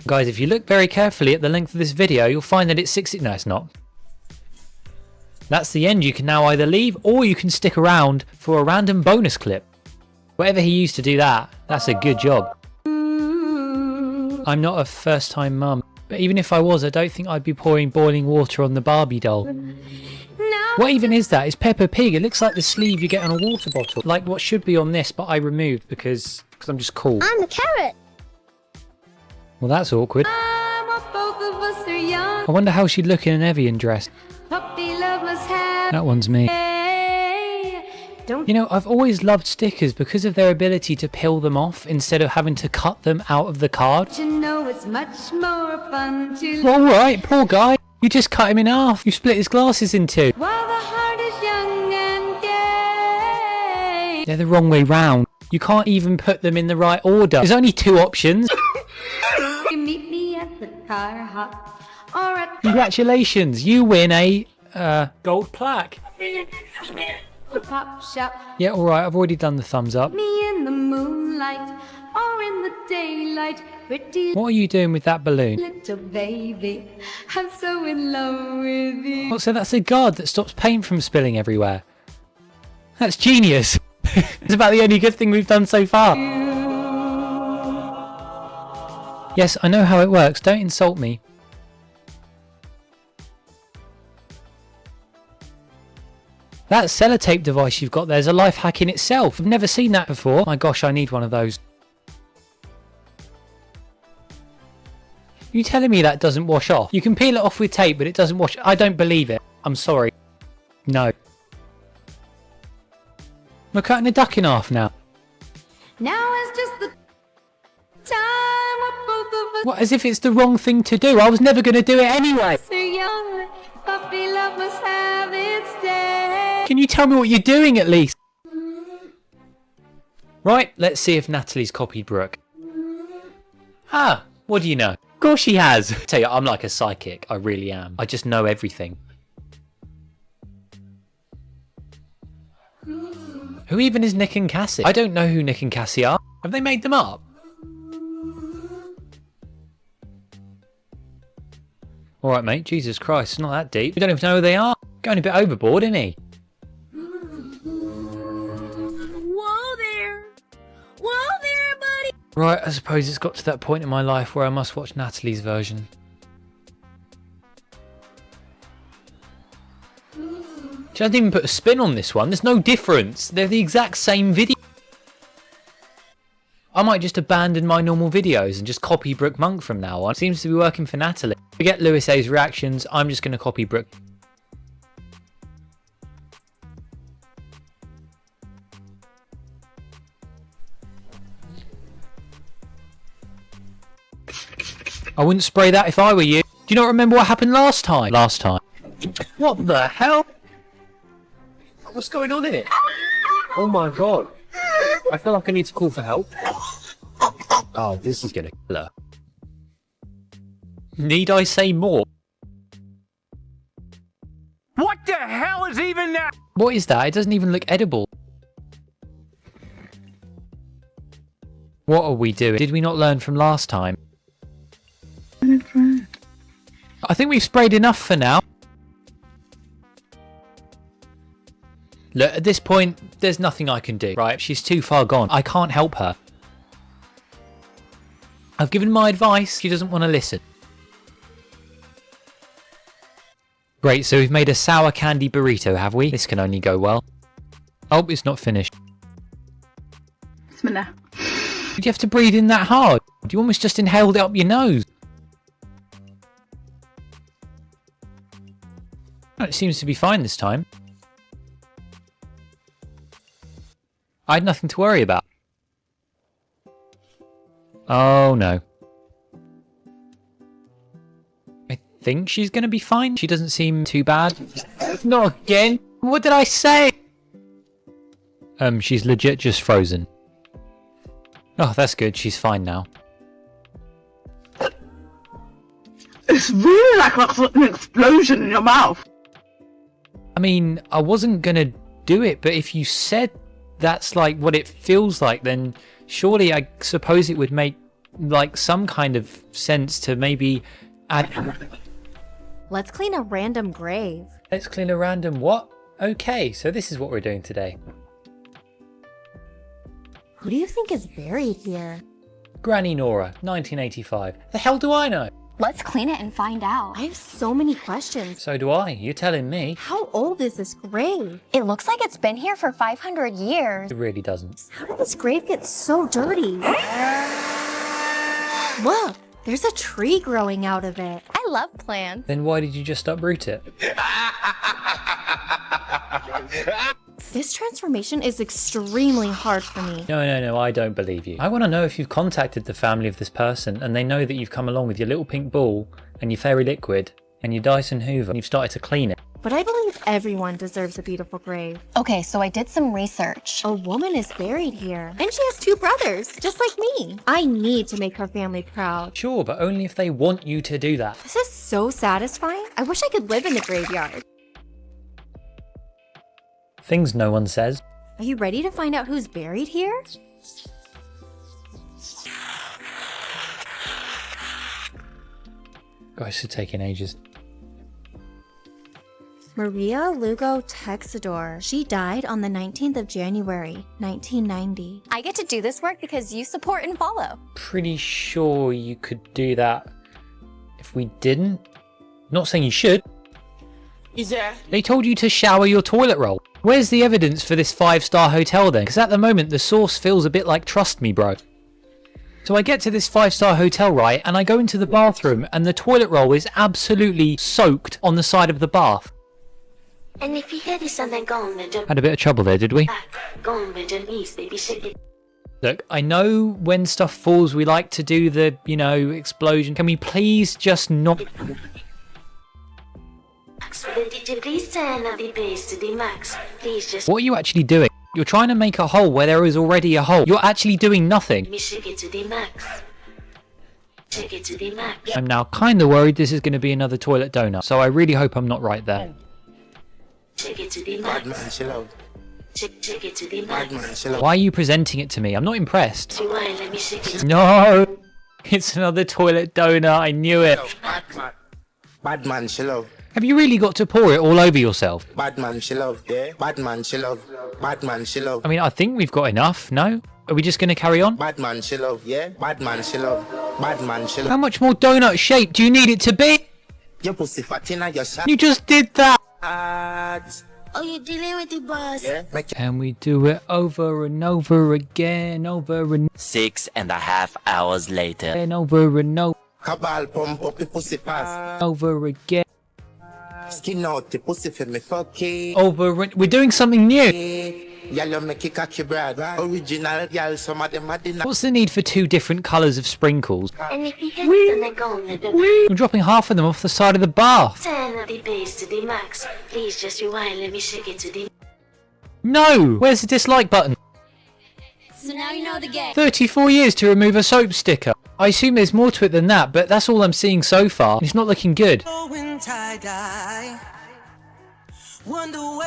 Guys, if you look very carefully at the length of this video, you'll find that it's 60... No, it's not. That's the end. You can now either leave or you can stick around for a random bonus clip. Whatever he used to do that, that's a good job. I'm not a first-time mum, but even if I was, I don't think I'd be pouring boiling water on the Barbie doll. No! What even is that? It's Peppa Pig. It looks like the sleeve you get on a water bottle. Like what should be on this, but I removed because I'm just cool. I'm the carrot. Well, that's awkward. I wonder how she'd look in an Evian dress. That one's me. You know, I've always loved stickers because of their ability to peel them off instead of having to cut them out of the card. You know it's much more fun to Alright, poor guy. You just cut him in half. You split his glasses in two. while the heart is young and gay. They're the wrong way round. You can't even put them in the right order. There's only two options. You meet me at the car hop or at Congratulations, you win a gold plaque. the pop shop. Yeah, alright, I've already done the thumbs up. Me in the moonlight or in the daylight. Pretty What are you doing with that balloon? little baby, I'm so in love with you. What, so that's a guard that stops paint from spilling everywhere? That's genius. It's about the only good thing we've done so far. Yes, I know how it works. Don't insult me. That sellotape device you've got there's a life hack in itself. I've never seen that before. My gosh, I need one of those. You telling me that doesn't wash off? You can peel it off with tape, but it doesn't wash. I don't believe it. I'm sorry. No. We're cutting a duck in half now. Now is just the time we're both of us What, as if it's the wrong thing to do. I was never going to do it anyway. so young. Puppy love must have its day. Can you tell me what you're doing at least? Right, let's see if Natalie's copied Brooke. Ah, what do you know? Of course she has. Tell you, I'm like a psychic. I really am. I just know everything. Who even is Nick and Cassie? I don't know who Nick and Cassie are. Have they made them up? Alright mate, Jesus Christ, it's not that deep. We don't even know who they are. Going a bit overboard, isn't he? Whoa there. Whoa there, buddy. Right, I suppose it's got to that point in my life where I must watch Natalie's version. She hasn't even put a spin on this one. There's no difference. They're the exact same video. I might just abandon my normal videos and just copy Brooke Monk from now on. Seems to be working for Natalie. Forget Louisay's reactions. I'm just going to copy Brooke. I wouldn't spray that if I were you. Do you not remember what happened last time? What the hell? What's going on here? Oh my god. I feel like I need to call for help. Oh, this is gonna kill her. Need I say more? What the hell is even that? What is that? It doesn't even look edible. What are we doing? Did we not learn from last time? I think we've sprayed enough for now. Look, at this point, there's nothing I can do, right? She's too far gone. I can't help her. I've given my advice. She doesn't want to listen. Great, so we've made a sour candy burrito, have we? This can only go well. Oh, it's not finished. Did you have to breathe in that hard? You almost just inhaled it up your nose. Oh, it seems to be fine this time. I had nothing to worry about. Oh no. I think she's gonna be fine. She doesn't seem too bad. Not again. What did I say? She's legit just frozen. Oh, that's good. She's fine now. It's really like an explosion in your mouth. I mean, I wasn't gonna do it, but if you said that's like what it feels like, then surely I suppose it would make like some kind of sense to maybe add... Let's clean a random grave. Let's clean a random what? Okay, so this is what we're doing today. Who do you think is buried here? Granny Nora, 1985. The hell do I know? Let's clean it and find out. I have so many questions. So do I. You're telling me. How old is this grave? It looks like it's been here for 500 years. It really doesn't. How did this grave get so dirty? Look, there's a tree growing out of it. I love plants. Then why did you just uproot it? This transformation is extremely hard for me. No, I don't believe you. I want to know if you've contacted the family of this person and they know that you've come along with your little pink ball and your fairy liquid and your Dyson Hoover and you've started to clean it. But I believe everyone deserves a beautiful grave. Okay, so I did some research. A woman is buried here, and she has 2 brothers, just like me. I need to make her family proud. Sure, but only if they want you to do that. This is so satisfying. I wish I could live in the graveyard. Things no one says. Are you ready to find out who's buried here? Gosh, it's taking ages. Maria Lugo Texador. She died on the 19th of January, 1990. I get to do this work because you support and follow. Pretty sure you could do that if we didn't. Not saying you should. They told you to shower your toilet roll. Where's the evidence for this 5-star hotel then? Because at the moment the source feels a bit like trust me bro. So I get to this 5-star hotel, right, and I go into the bathroom and the toilet roll is absolutely soaked on the side of the bath. Had a bit of trouble there, did we? Look, I know when stuff falls we like to do the, explosion. Can we please just not... What are you actually doing? You're trying to make a hole where there is already a hole. You're actually doing nothing. I'm now kind of worried this is going to be another toilet donut, so I really hope I'm not right there. Why are you presenting it to me? I'm not impressed. No! It's another toilet donut, I knew it. Bad man, she love. Have you really got to pour it all over yourself? Bad man, she love, yeah. Bad man, she love. Bad man, she love. I mean, I think we've got enough, no? Are we just going to carry on? Bad man, she love, yeah. Bad man, she love. Bad man, she love. How much more donut shape do you need it to be? Your pussy fatina, your shot. You just did that! Oh, you're dealing with the boss. Yeah. And we do it over and over again, over and... 6.5 hours later. And over and over. Cabal pump up the pussy pass. Over again. Skin out the pussy for me fucking. Over and... We're doing something new. Y'all make it cocky brad. Original, y'all some of them are dinner. What's the need for 2 different colours of sprinkles? And if you hit I'm dropping half of them off the side of the bath. turn the bass to the max. Please just rewind, let me shake it to the... No! Where's the dislike button? So now you know the game. 34 years to remove a soap sticker. I assume there's more to it than that, but that's all I'm seeing so far. It's not looking good.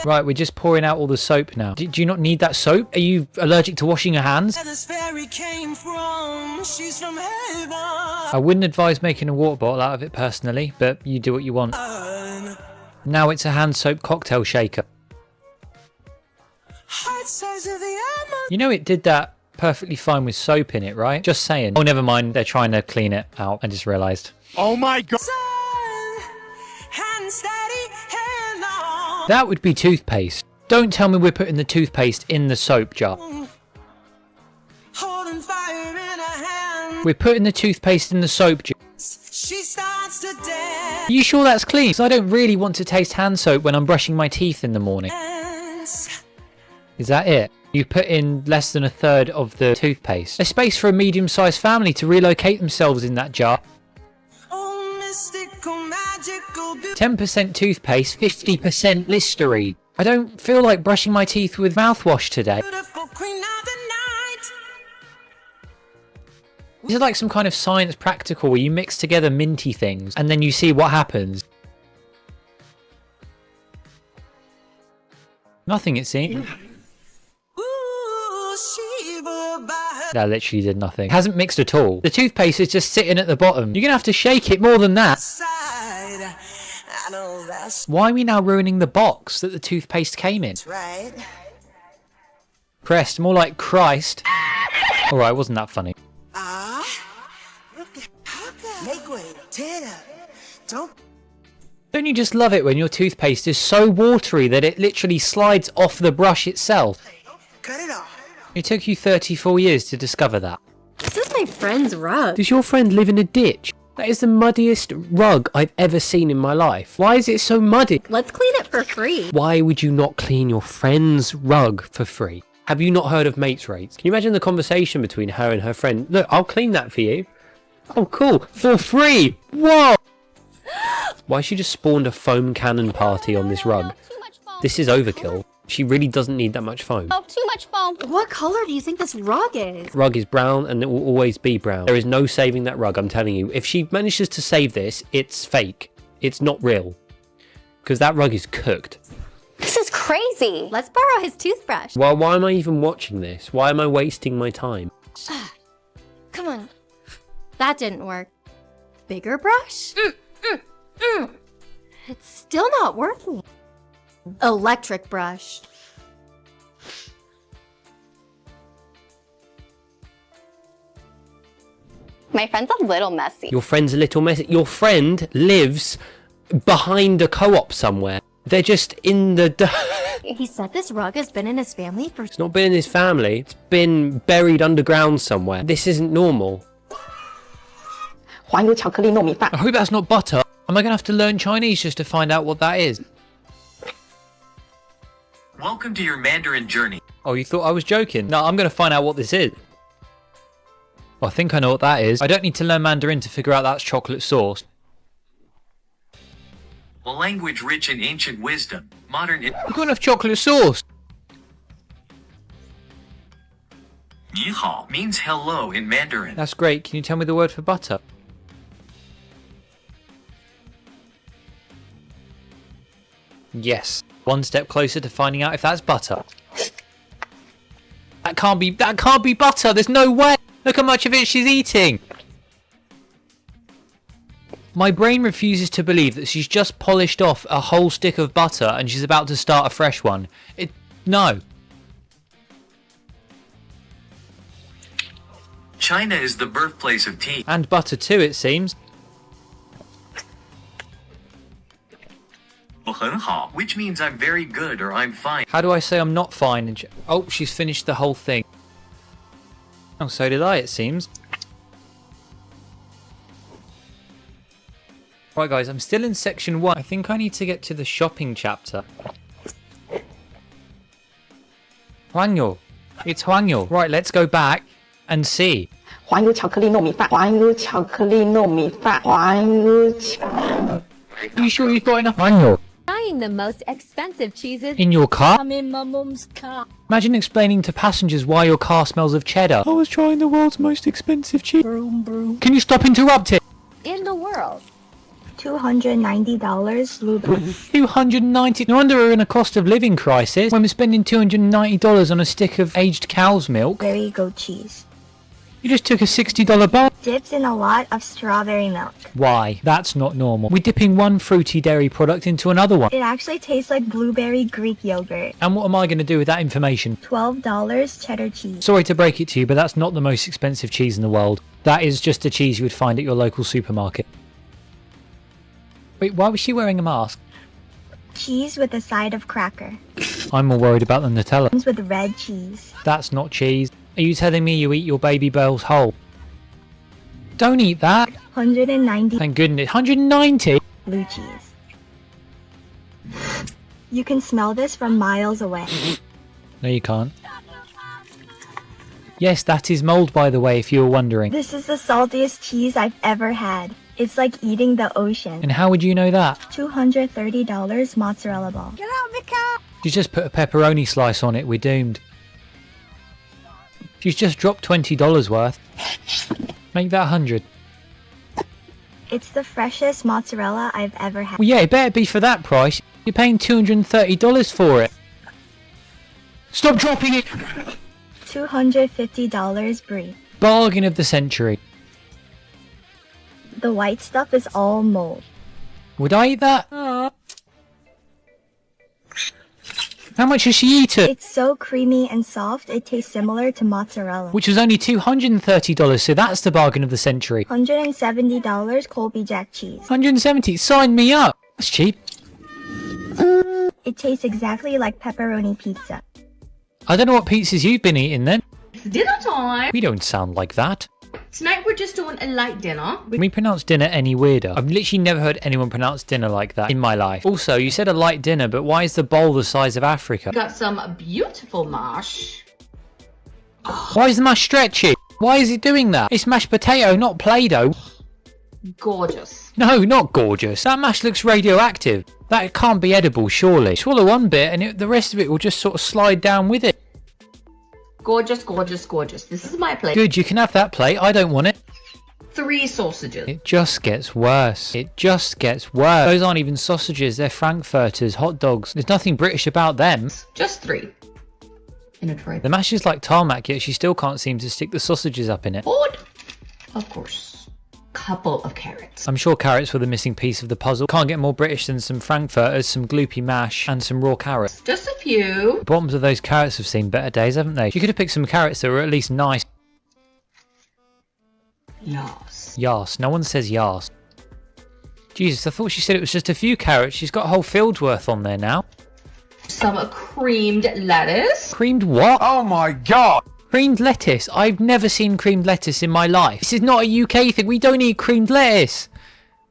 Right, we're just pouring out all the soap now. Do you not need that soap? Are you allergic to washing your hands? I wouldn't advise making a water bottle out of it personally, but you do what you want. Now it's a hand soap cocktail shaker. You know it did that perfectly fine with soap in it, right? Just saying. Oh, never mind. They're trying to clean it out. I just realised. Oh my god! That would be toothpaste. Don't tell me we're putting the toothpaste in the soap jar. We're putting the toothpaste in the soap jar. Are you sure that's clean? Because I don't really want to taste hand soap when I'm brushing my teeth in the morning. Is that it? You put in less than 1/3 of the toothpaste. There's space for a medium-sized family to relocate themselves in that jar. 10% toothpaste, 50% Listerine. I don't feel like brushing my teeth with mouthwash today. This is like some kind of science practical where you mix together minty things and then you see what happens. Nothing, it seems. That literally did nothing. It hasn't mixed at all. The toothpaste is just sitting at the bottom. You're gonna have to shake it more than that. Why are we now ruining the box that the toothpaste came in? Crest, more like Christ. Alright, wasn't that funny? Don't you just love it when your toothpaste is so watery that it literally slides off the brush itself? Cut it off. It took you 34 years to discover that. This is my friend's rug. Does your friend live in a ditch? That is the muddiest rug I've ever seen in my life. Why is it so muddy? Let's clean it for free. Why would you not clean your friend's rug for free? Have you not heard of mates rates? Can you imagine the conversation between her and her friend? Look, I'll clean that for you. Oh, cool. For free. Whoa. Why she just spawned a foam cannon party on this rug? This is overkill. She really doesn't need that much foam. Oh, too much foam. What color do you think this rug is? Rug is brown and it will always be brown. There is no saving that rug, I'm telling you. If she manages to save this, it's fake. It's not real. Because that rug is cooked. This is crazy. Let's borrow his toothbrush. Well, why am I even watching this? Why am I wasting my time? Come on. That didn't work. Bigger brush? It's still not working. Electric brush. My friend's a little messy. Your friend's a little messy. Your friend lives behind a co-op somewhere. They're just in the... He said this rug has been in his family for... It's not been in his family. It's been buried underground somewhere. This isn't normal. I hope that's not butter. Am I going to have to learn Chinese just to find out what that is? Welcome to your Mandarin journey. Oh, you thought I was joking? No, I'm going to find out what this is. Well, I think I know what that is. I don't need to learn Mandarin to figure out that's chocolate sauce. A language rich in ancient wisdom, modern... I've got enough chocolate sauce. 你好 means hello in Mandarin. That's great. Can you tell me the word for butter? Yes. One step closer to finding out if that's butter. That can't be butter. There's no way. Look how much of it she's eating. My brain refuses to believe that she's just polished off a whole stick of butter and she's about to start a fresh one. No. China is the birthplace of tea. And butter too, it seems. 我很好, which means I'm very good or I'm fine. How do I say I'm not fine? Oh, she's finished the whole thing. Oh, so did I, it seems. Right, guys, I'm still in section 1. I think I need to get to the shopping chapter. Huangyo. It's Huangyo. Right, let's go back and see. 黄油巧克力糯米饭，黄油巧克力糯米饭，黄油巧。You sure you've got enough Huangyo? Buying the most expensive cheeses In your car? I'm in my mum's car. Imagine explaining to passengers why your car smells of cheddar. I was trying the world's most expensive cheese. Broom, broom. Can you stop interrupting? In the world. $290 blueberry. $290. No wonder we're in a cost of living crisis when we're spending $290 on a stick of aged cow's milk. Berry goat cheese. You just took a $60 bar. Dipped in a lot of strawberry milk. Why? That's not normal. We're dipping one fruity dairy product into another one. It actually tastes like blueberry Greek yogurt. And what am I going to do with that information? $12 cheddar cheese. Sorry to break it to you, but that's not the most expensive cheese in the world. That is just a cheese you would find at your local supermarket. Wait, why was she wearing a mask? Cheese with a side of cracker. I'm more worried about the Nutella. Comes with red cheese. That's not cheese. Are you telling me you eat your baby bells whole? Don't eat that. 190. Thank goodness. 190? Blue cheese. You can smell this from miles away. No, you can't. Yes, that is mold, by the way, if you were wondering. This is the saltiest cheese I've ever had. It's like eating the ocean. And how would you know that? $230 mozzarella ball. Get out of the car! You just put a pepperoni slice on it, we're doomed. She's just dropped $20 worth. Make that 100. It's the freshest mozzarella I've ever had. Well, yeah, it better be for that price. You're paying $230 for it. Stop dropping it! $250 brie. Bargain of the century. The white stuff is all mold. Would I eat that? How much much has she eaten? It's so creamy and soft, it tastes similar to mozzarella. Which was only $230, so that's the bargain of the century. $170 Colby Jack cheese. 170, sign me up. That's cheap. It tastes exactly like pepperoni pizza. I don't know what pizzas you've been eating then. It's dinner time. We don't sound like that. Tonight we're just doing a light dinner. Can we pronounce dinner any weirder? I've literally never heard anyone pronounce dinner like that in my life. Also, you said a light dinner, but why is the bowl the size of Africa? We got some beautiful mash. Why is the mash stretchy? Why is it doing that? It's mashed potato, not Play-Doh. Gorgeous. No, not gorgeous. That mash looks radioactive. That can't be edible, surely. Swallow one bit and the rest of it will just sort of slide down with it. Gorgeous, gorgeous, gorgeous. This is my plate. Good, you can have that plate. I don't want it. 3 sausages. It just gets worse. It just gets worse. Those aren't even sausages. They're frankfurters, hot dogs. There's nothing British about them. Just 3. In a tray. The mash is like tarmac, yet she still can't seem to stick the sausages up in it. Board. Of course. Couple of carrots. I'm sure carrots were the missing piece of the puzzle. Can't get more British than some frankfurters, some gloopy mash, and some raw carrots. Just a few. The bottoms of those carrots have seen better days, haven't they? You could have picked some carrots that were at least nice. Yas. Yas. No one says yas. Jesus, I thought she said it was just a few carrots. She's got a whole field's worth on there now. Some creamed lettuce. Creamed what? Oh my god! Creamed lettuce? I've never seen creamed lettuce in my life. This is not a UK thing. We don't eat creamed lettuce.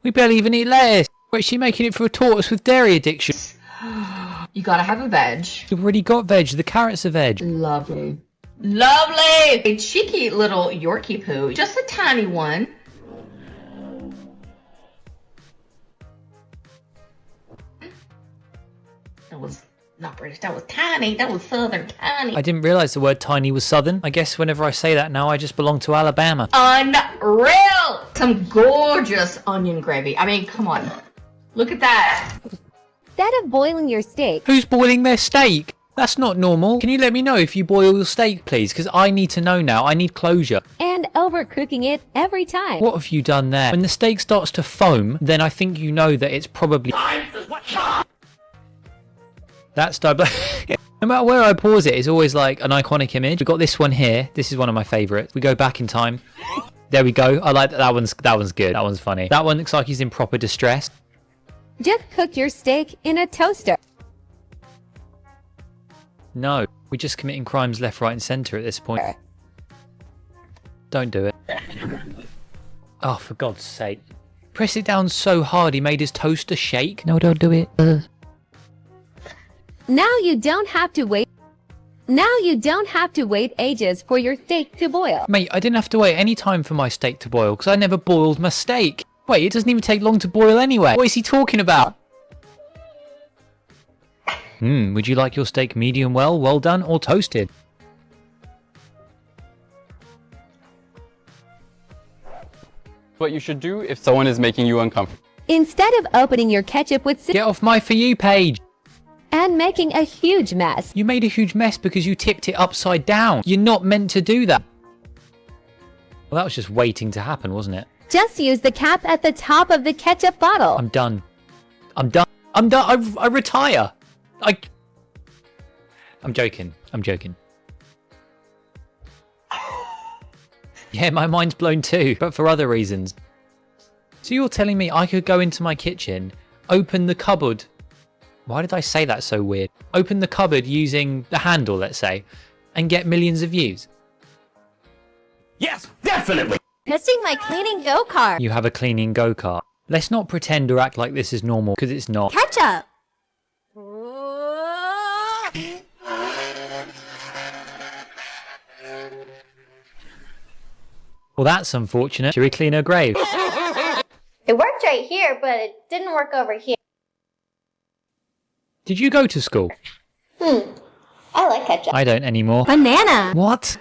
We barely even eat lettuce. Wait, is she making it for a tortoise with dairy addiction? You gotta have a veg. You've already got veg. The carrots are veg. Lovely. Lovely! A cheeky little Yorkie poo. Just a tiny one. That was not British. That was tiny. That was southern tiny. I didn't realise the word tiny was southern. I guess whenever I say that now, I just belong to Alabama. Unreal! Some gorgeous onion gravy. I mean, come on. Look at that. Instead of boiling your steak. Who's boiling their steak? That's not normal. Can you let me know if you boil your steak, please? Because I need to know now. I need closure. And overcooking it every time. What have you done there? When the steak starts to foam, then I think you know that it's probably... That's no matter where I pause it, it's always like an iconic image. We've got this one here. This is one of my favourites. We go back in time. There we go. I like that. That one's good. That one's funny. That one looks like he's in proper distress. Just cook your steak in a toaster. No, we're just committing crimes left, right and centre at this point. Don't do it. Oh, for God's sake. Press it down so hard he made his toaster shake. No, don't do it. Now you don't have to wait. Now you don't have to wait ages for your steak to boil. Mate, I didn't have to wait any time for my steak to boil because I never boiled my steak. Wait, it doesn't even take long to boil anyway. What is he talking about? Would you like your steak medium well, well done, or toasted? What you should do if someone is making you uncomfortable. Instead of opening your ketchup with Get off my For You page! And making a huge mess. You made a huge mess because you tipped it upside down. You're not meant to do that. Well, that was just waiting to happen, wasn't it? Just use the cap at the top of the ketchup bottle. I'm done. I'm done. I'm done. I retire. I'm joking. I'm joking. Yeah, my mind's blown too, but for other reasons. So you're telling me I could go into my kitchen, open the cupboard. Why did I say that so weird? Open the cupboard using the handle, let's say, and get millions of views. Yes, definitely. Testing my cleaning go-kart. You have a cleaning go-kart. Let's not pretend or act like this is normal, because it's not. Ketchup. Well, that's unfortunate. Should we clean her grave? It worked right here, but it didn't work over here. Did you go to school? I like ketchup. I don't anymore. Banana. What?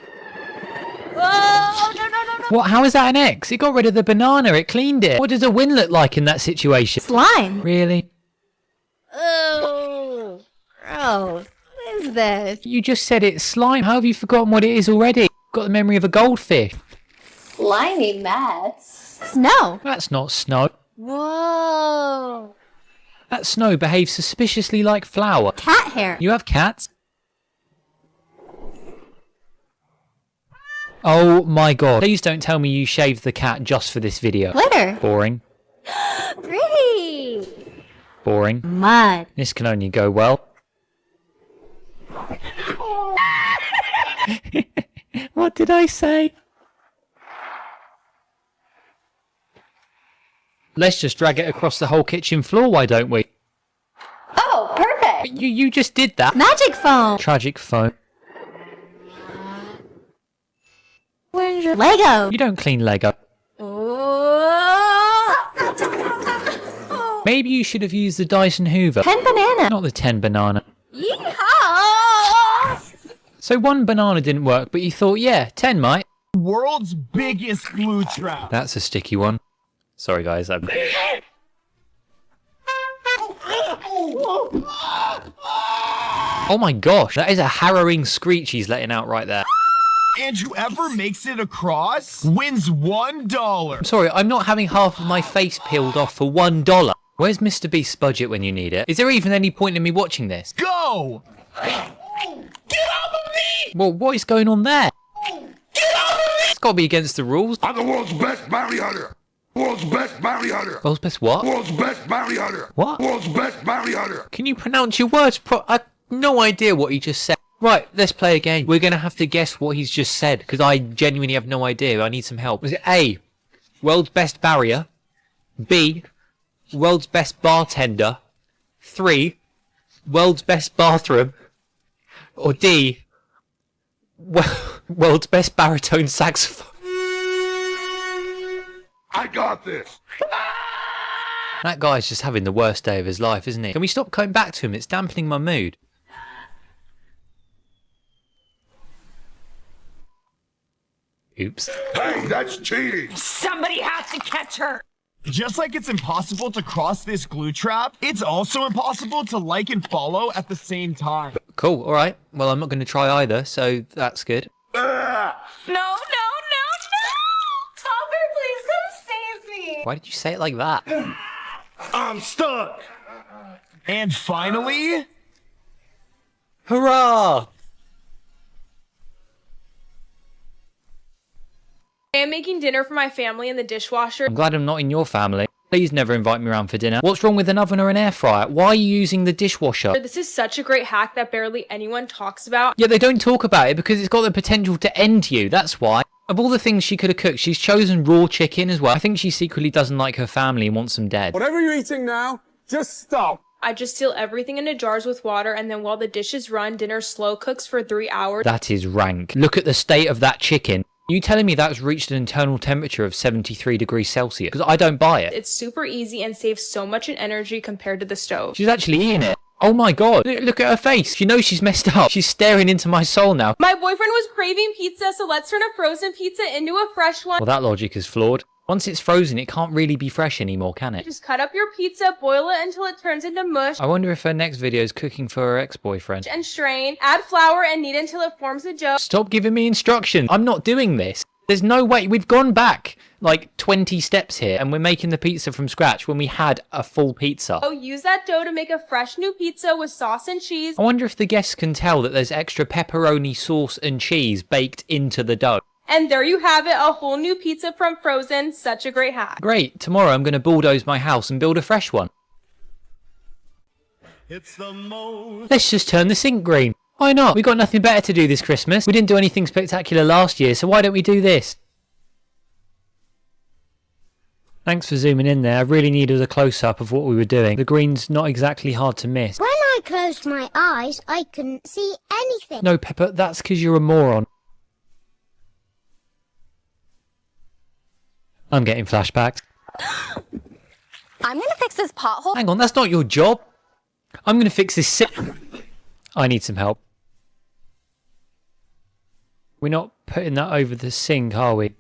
Oh, no. What? How is that an X? It got rid of the banana. It cleaned it. What does a win look like in that situation? Slime. Really? Oh, gross. What is this? You just said it's slime. How have you forgotten what it is already? Got the memory of a goldfish. Slimy mess. Snow. That's not snow. Whoa. That snow behaves suspiciously like flour. Cat hair. You have cats? Oh my god. Please don't tell me you shaved the cat just for this video. Glitter. Boring. Pretty. Boring. Mud. This can only go well. What did I say? Let's just drag it across the whole kitchen floor, why don't we? Oh, perfect. You just did that. Magic foam. Tragic phone. Where's your Lego? You don't clean Lego. Maybe you should have used the Dyson Hoover. 10 banana. Not the 10 banana. Yeehaw! So 1 banana didn't work, but you thought, yeah, 10 might. World's biggest glue trap. That's a sticky one. Sorry guys, I'm... Oh my gosh, that is a harrowing screech he's letting out right there. And whoever makes it across wins $1. I'm sorry, I'm not having half of my face peeled off for $1. Where's Mr. Beast's budget when you need it? Is there even any point in me watching this? Go! Get off of me! Well, what is going on there? Get off of me! It's gotta be against the rules. I'm the world's best bounty hunter. World's best bounty hunter. World's best what? World's best bounty hunter. What? World's best bounty hunter. Can you pronounce your words I have no idea what he just said. Right, let's play a game. We're gonna have to guess what he's just said, because I genuinely have no idea. I need some help. Was it A, world's best barrier? B, world's best bartender? 3, world's best bathroom? Or D, world's best baritone saxophone? I got this. That guy's just having the worst day of his life, isn't he? Can we stop coming back to him? It's dampening my mood. Oops. Hey, that's cheating. Somebody has to catch her. Just like it's impossible to cross this glue trap, it's also impossible to like and follow at the same time. Cool, alright. Well, I'm not going to try either, so that's good. No, no. Topper, please come save me. Why did you say it like that? I'm stuck. And finally... Hurrah! I'm making dinner for my family in the dishwasher. I'm glad I'm not in your family. Please never invite me around for dinner. What's wrong with an oven or an air fryer? Why are you using the dishwasher? This is such a great hack that barely anyone talks about. Yeah, they don't talk about it because it's got the potential to end you, that's why. Of all the things she could have cooked, she's chosen raw chicken as well. I think she secretly doesn't like her family and wants them dead. Whatever you're eating now, just stop. I just seal everything into jars with water, and then while the dishes run, dinner slow cooks for 3 hours. That is rank. Look at the state of that chicken. You telling me that's reached an internal temperature of 73 degrees Celsius? Because I don't buy it. It's super easy and saves so much in energy compared to the stove. She's actually eating it. Oh my god. Look at her face. She knows she's messed up. She's staring into my soul now. My boyfriend was craving pizza, so let's turn a frozen pizza into a fresh one. Well, that logic is flawed. Once it's frozen, it can't really be fresh anymore, can it? Just cut up your pizza, boil it until it turns into mush. I wonder if her next video is cooking for her ex-boyfriend. And strain. Add flour and knead until it forms a dough. Stop giving me instructions. I'm not doing this. There's no way. We've gone back like 20 steps here and we're making the pizza from scratch when we had a full pizza. Oh, use that dough to make a fresh new pizza with sauce and cheese. I wonder if the guests can tell that there's extra pepperoni sauce and cheese baked into the dough. And there you have it, a whole new pizza from frozen. Such a great hack. Great. Tomorrow I'm going to bulldoze my house and build a fresh one. It's the most... Let's just turn the sink green. Why not? We got nothing better to do this Christmas. We didn't do anything spectacular last year, so why don't we do this? Thanks for zooming in there. I really needed a close-up of what we were doing. The green's not exactly hard to miss. When I closed my eyes, I couldn't see anything. No, Pepper, that's because you're a moron. I'm getting flashbacks. I'm gonna fix this pothole. Hang on, that's not your job. I'm gonna fix this I need some help. We're not putting that over the sink, are we?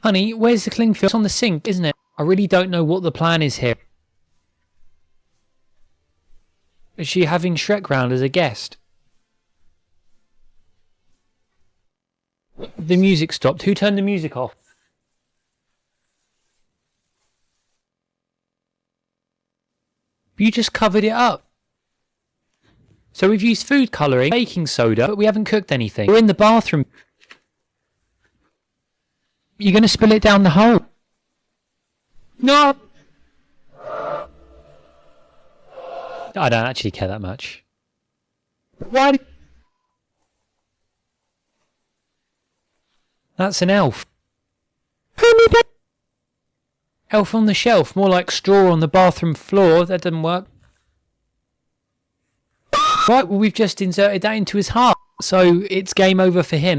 Honey, where's the cling film? It's on the sink, isn't it? I really don't know what the plan is here. Is she having Shrek round as a guest? The music stopped. Who turned the music off? You just covered it up. So we've used food colouring, baking soda, but we haven't cooked anything. We're in the bathroom. You're going to spill it down the hole. No! I don't actually care that much. Why? That's an elf. Elf on the shelf, more like straw on the bathroom floor. That doesn't work. Right, well, we've just inserted that into his heart, so it's game over for him.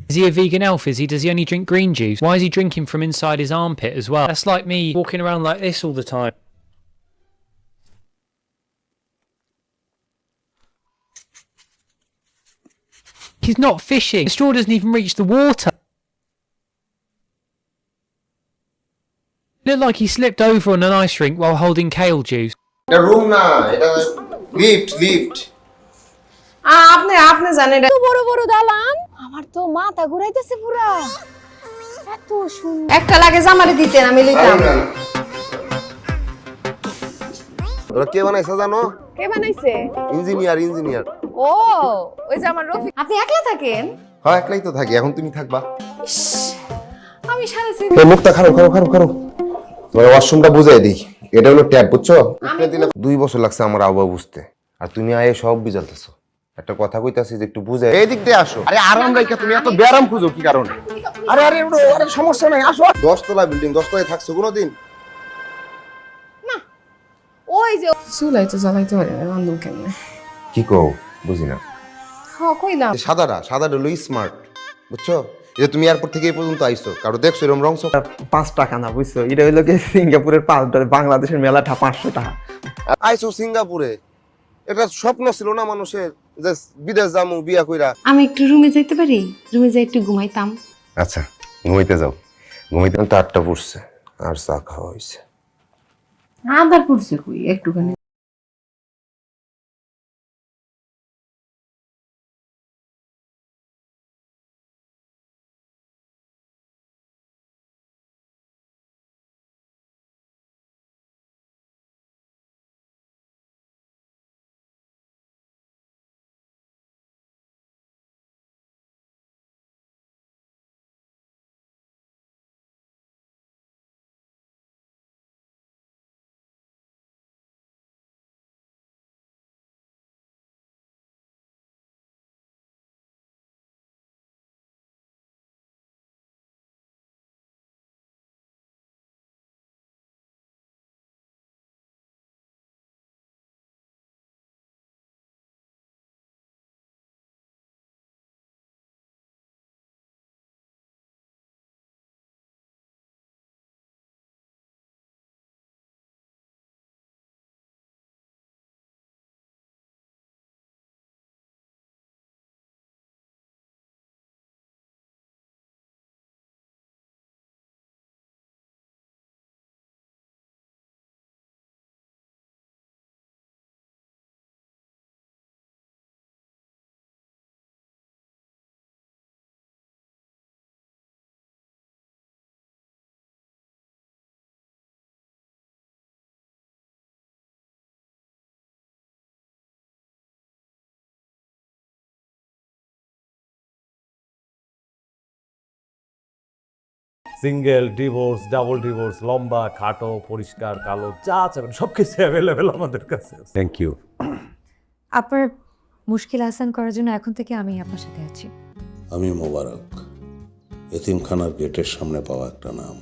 Is he a vegan elf? Does he only drink green juice? Why is he drinking from inside his armpit as well? That's like me walking around like this all the time. He's not fishing. The straw doesn't even reach the water. It looked like he slipped over on an ice rink while holding kale juice. এটা room না, এটা lift. আপনি জানেন এটা বড় বড় দালান, আমার তো মাথা ঘুরাইতেছে পুরা। এত সুন্দর। একটা লাগে জামারে দিতেন, আমি লইতাম। ওরা কে বানাইছে জানো? কে বানাইছে? ইঞ্জিনিয়ার। ও, ওই যে আমার রফিক। আপনি একলা থাকেন? হ্যাঁ, একলাই তো থাকি। এখন তুমি থাকবা। আমি সারা এই মুখটা খারো। তোমার ওয়াশরুমটা বুঝাই দিই। এটা হলো ট্যাপ, বুঝছো? উপরে দিলে 2 বছর লাগছে আমার আবহাওয়া বুঝতে। আর তুমি আয়ে সব বুঝালতেছো। একটা কথা কইতাছি যে একটু বুঝাই। এই দিক দিয়ে আসো। আরে আরাম রাইখা তুমি এত ব্যারাম খুঁজো কি কারণে? আরে সমস্যা নাই, আসো। 10 তলা বিল্ডিং, 10 তলায় থাকছো কোনোদিন? না। ওই যে চুলাই তো জ্বালাইতে পারে না, রান্না কেমনে? কি কও? বুঝি না। হ্যাঁ, কইলাম। সাদাটা হলো স্মার্ট, বুঝছো? যে তুমি এয়ারপোর্ট থেকে এই পর্যন্ত আইছো, কারো দেখছো এরকম রং চোখ? 5 টাকা না, বুঝছো? এটা হইলো কি সিঙ্গাপুরের $5, বাংলাদেশের মেলাটা 500 টাকা। আইছো সিঙ্গাপুরে, এটা স্বপ্ন ছিল না মানুষের যে বিদেশ যামু বিয়া কইরা। আমি একটু রুমে যাইতে পারি? রুমে যাই একটু ঘুমাইতাম। আচ্ছা, ঘুমাইতে যাও। ঘুমাইতে তো 8টা পড়ছে, আর চা খাওয়া হইছে। আদার পড়ছে কই একটুখানি। সিঙ্গেল, ডিভোর্স, ডাবল ডিভোর্স, লম্বা, খাটো, পরিষ্কার, কালো, যা চাবেন সবকিছু অ্যাভেলেবেল আমাদের কাছে। Thank you. আপনার মুশকিল আসান করার জন্য এখন থেকে আমি আপনার সাথে আছি। আমি মোবারক, এতিমখানার গেটের সামনে পাওয়া একটা নাম,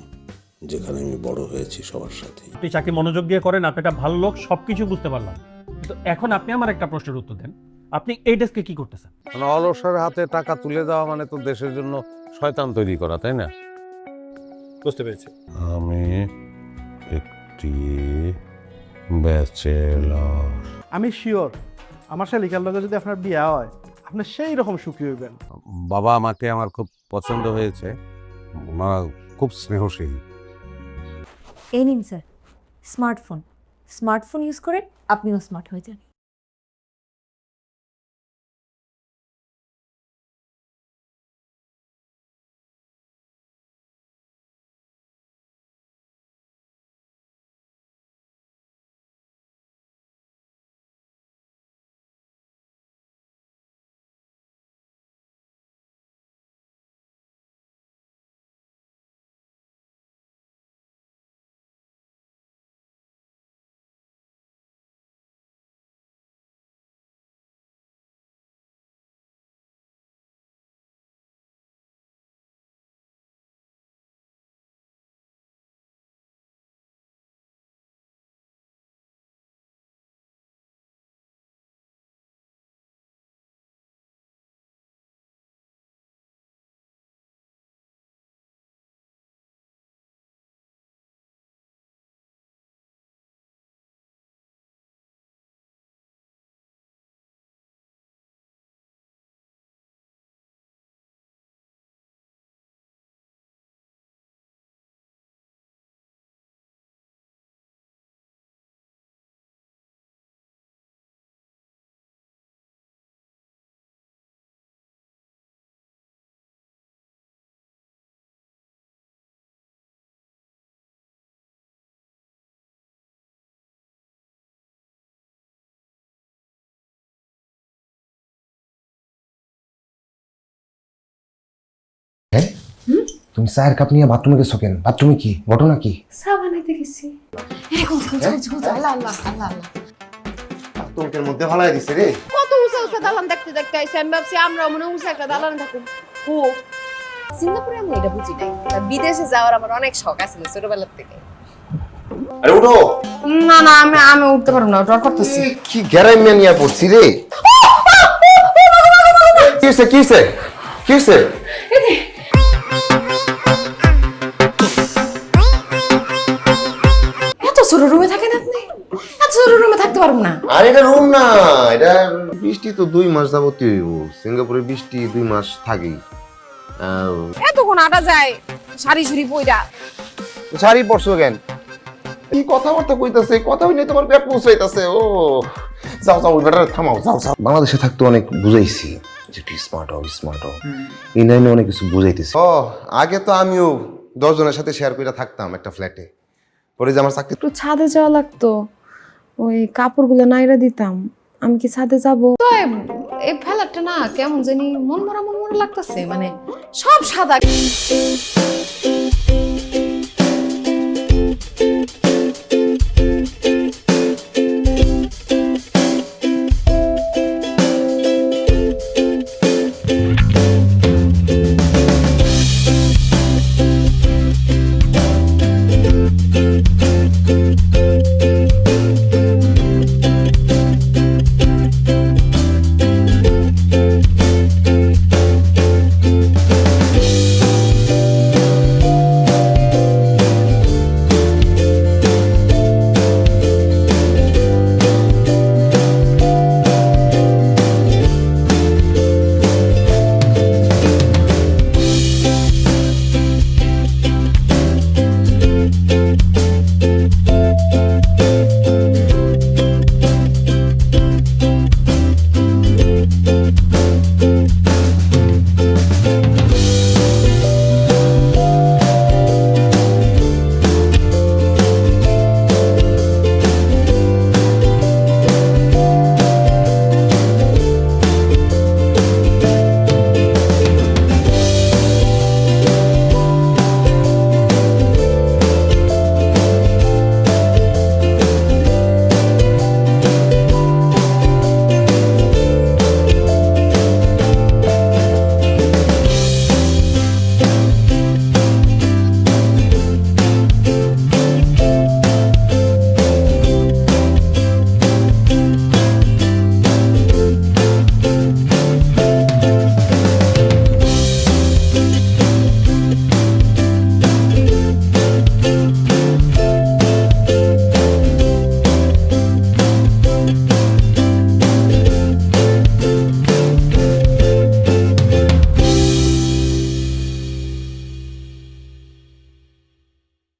যেখানে আমি বড় হয়েছি সবার সাথে। আপনি চাকরি মনোযোগ দিয়ে করেন, আপনি একটা ভালো লোক, সবকিছু বুঝতে পারলাম। কিন্তু এখন আপনি আমার একটা প্রশ্নের উত্তর দেন, আপনি এই ডেস্কে কি করতেছেন? মানে অলসের হাতে টাকা তুলে দেওয়া মানে তো দেশের জন্য শয়তান তৈরি করা, তাই না? বুঝতে পেরেছি। আমি একটি ব্যাচেলর। আমি শিওর আমার শালিকার লগে যদি আপনার বিয়া হয় আপনি সেই রকম সুখী হইবেন। বাবা আমাকে আমার খুব পছন্দ হয়েছে, খুব স্নেহশীল। এই নিন স্যার স্মার্টফোন ইউজ করে আপনিও স্মার্ট হয়ে যান। তুমি চায়ের কাপ নিয়ে বাথরুমে গেছো কেন? বাথরুমে কি ঘটনা কি? চা বানাইতে গেছি। আল্লাহ আল্লাহ আল্লাহ আল্লাহ। বাথরুমের মধ্যে ফালাই দিছে রে। কত উঁচা উঁচা দালান দেখতে দেখতে আইছি, আমি ভাবছি আমরাও মনে উঁচা একটা দালানে থাকুন। ও সিঙ্গাপুরে আমি এটা বুঝি নাই, বিদেশে যাওয়ার আমার অনেক শখ আছে ছোটবেলার থেকে। আরে উঠো। না না আমি উঠতে পারবো না, ডর করতেছি। কি গ্যারাই নিয়ে পড়ছি রে। কিসে এত ছোট রুমে থাকেন আপনি? এত ছোট রুমে থাকতে পারবো না। আর এটা রুম না, এটা বৃষ্টি তো 2 মাস যাবতীয় হইব। সিঙ্গাপুরে বৃষ্টি 2 মাস থাকেই। এতক্ষণ আটা যায় শাড়ি শুড়ি পইরা। শাড়ি পরছো কেন? এই কথাবার্তা কইতাছে, কথা হইলে তোমার পেট মুছাইতাছে। ও যাও যাও বেটা, থামাও, যাও যাও। বাংলাদেশে থাকতে অনেক বুঝাইছি যে একটু স্মার্ট হও। এই নাইনে অনেক কিছু বুঝাইতেছি। আগে তো আমিও 10 জনের সাথে শেয়ার করে থাকতাম একটা ফ্ল্যাটে। পরে যে আমার চাকরি, একটু ছাদে যাওয়া লাগতো, ওই কাপড়গুলো নাইরা দিতাম। আমি কি ছাদে যাবো? তো এই ফ্ল্যাটটা না কেমন জানি মন মরা লাগতেছে, মানে সব সাদা।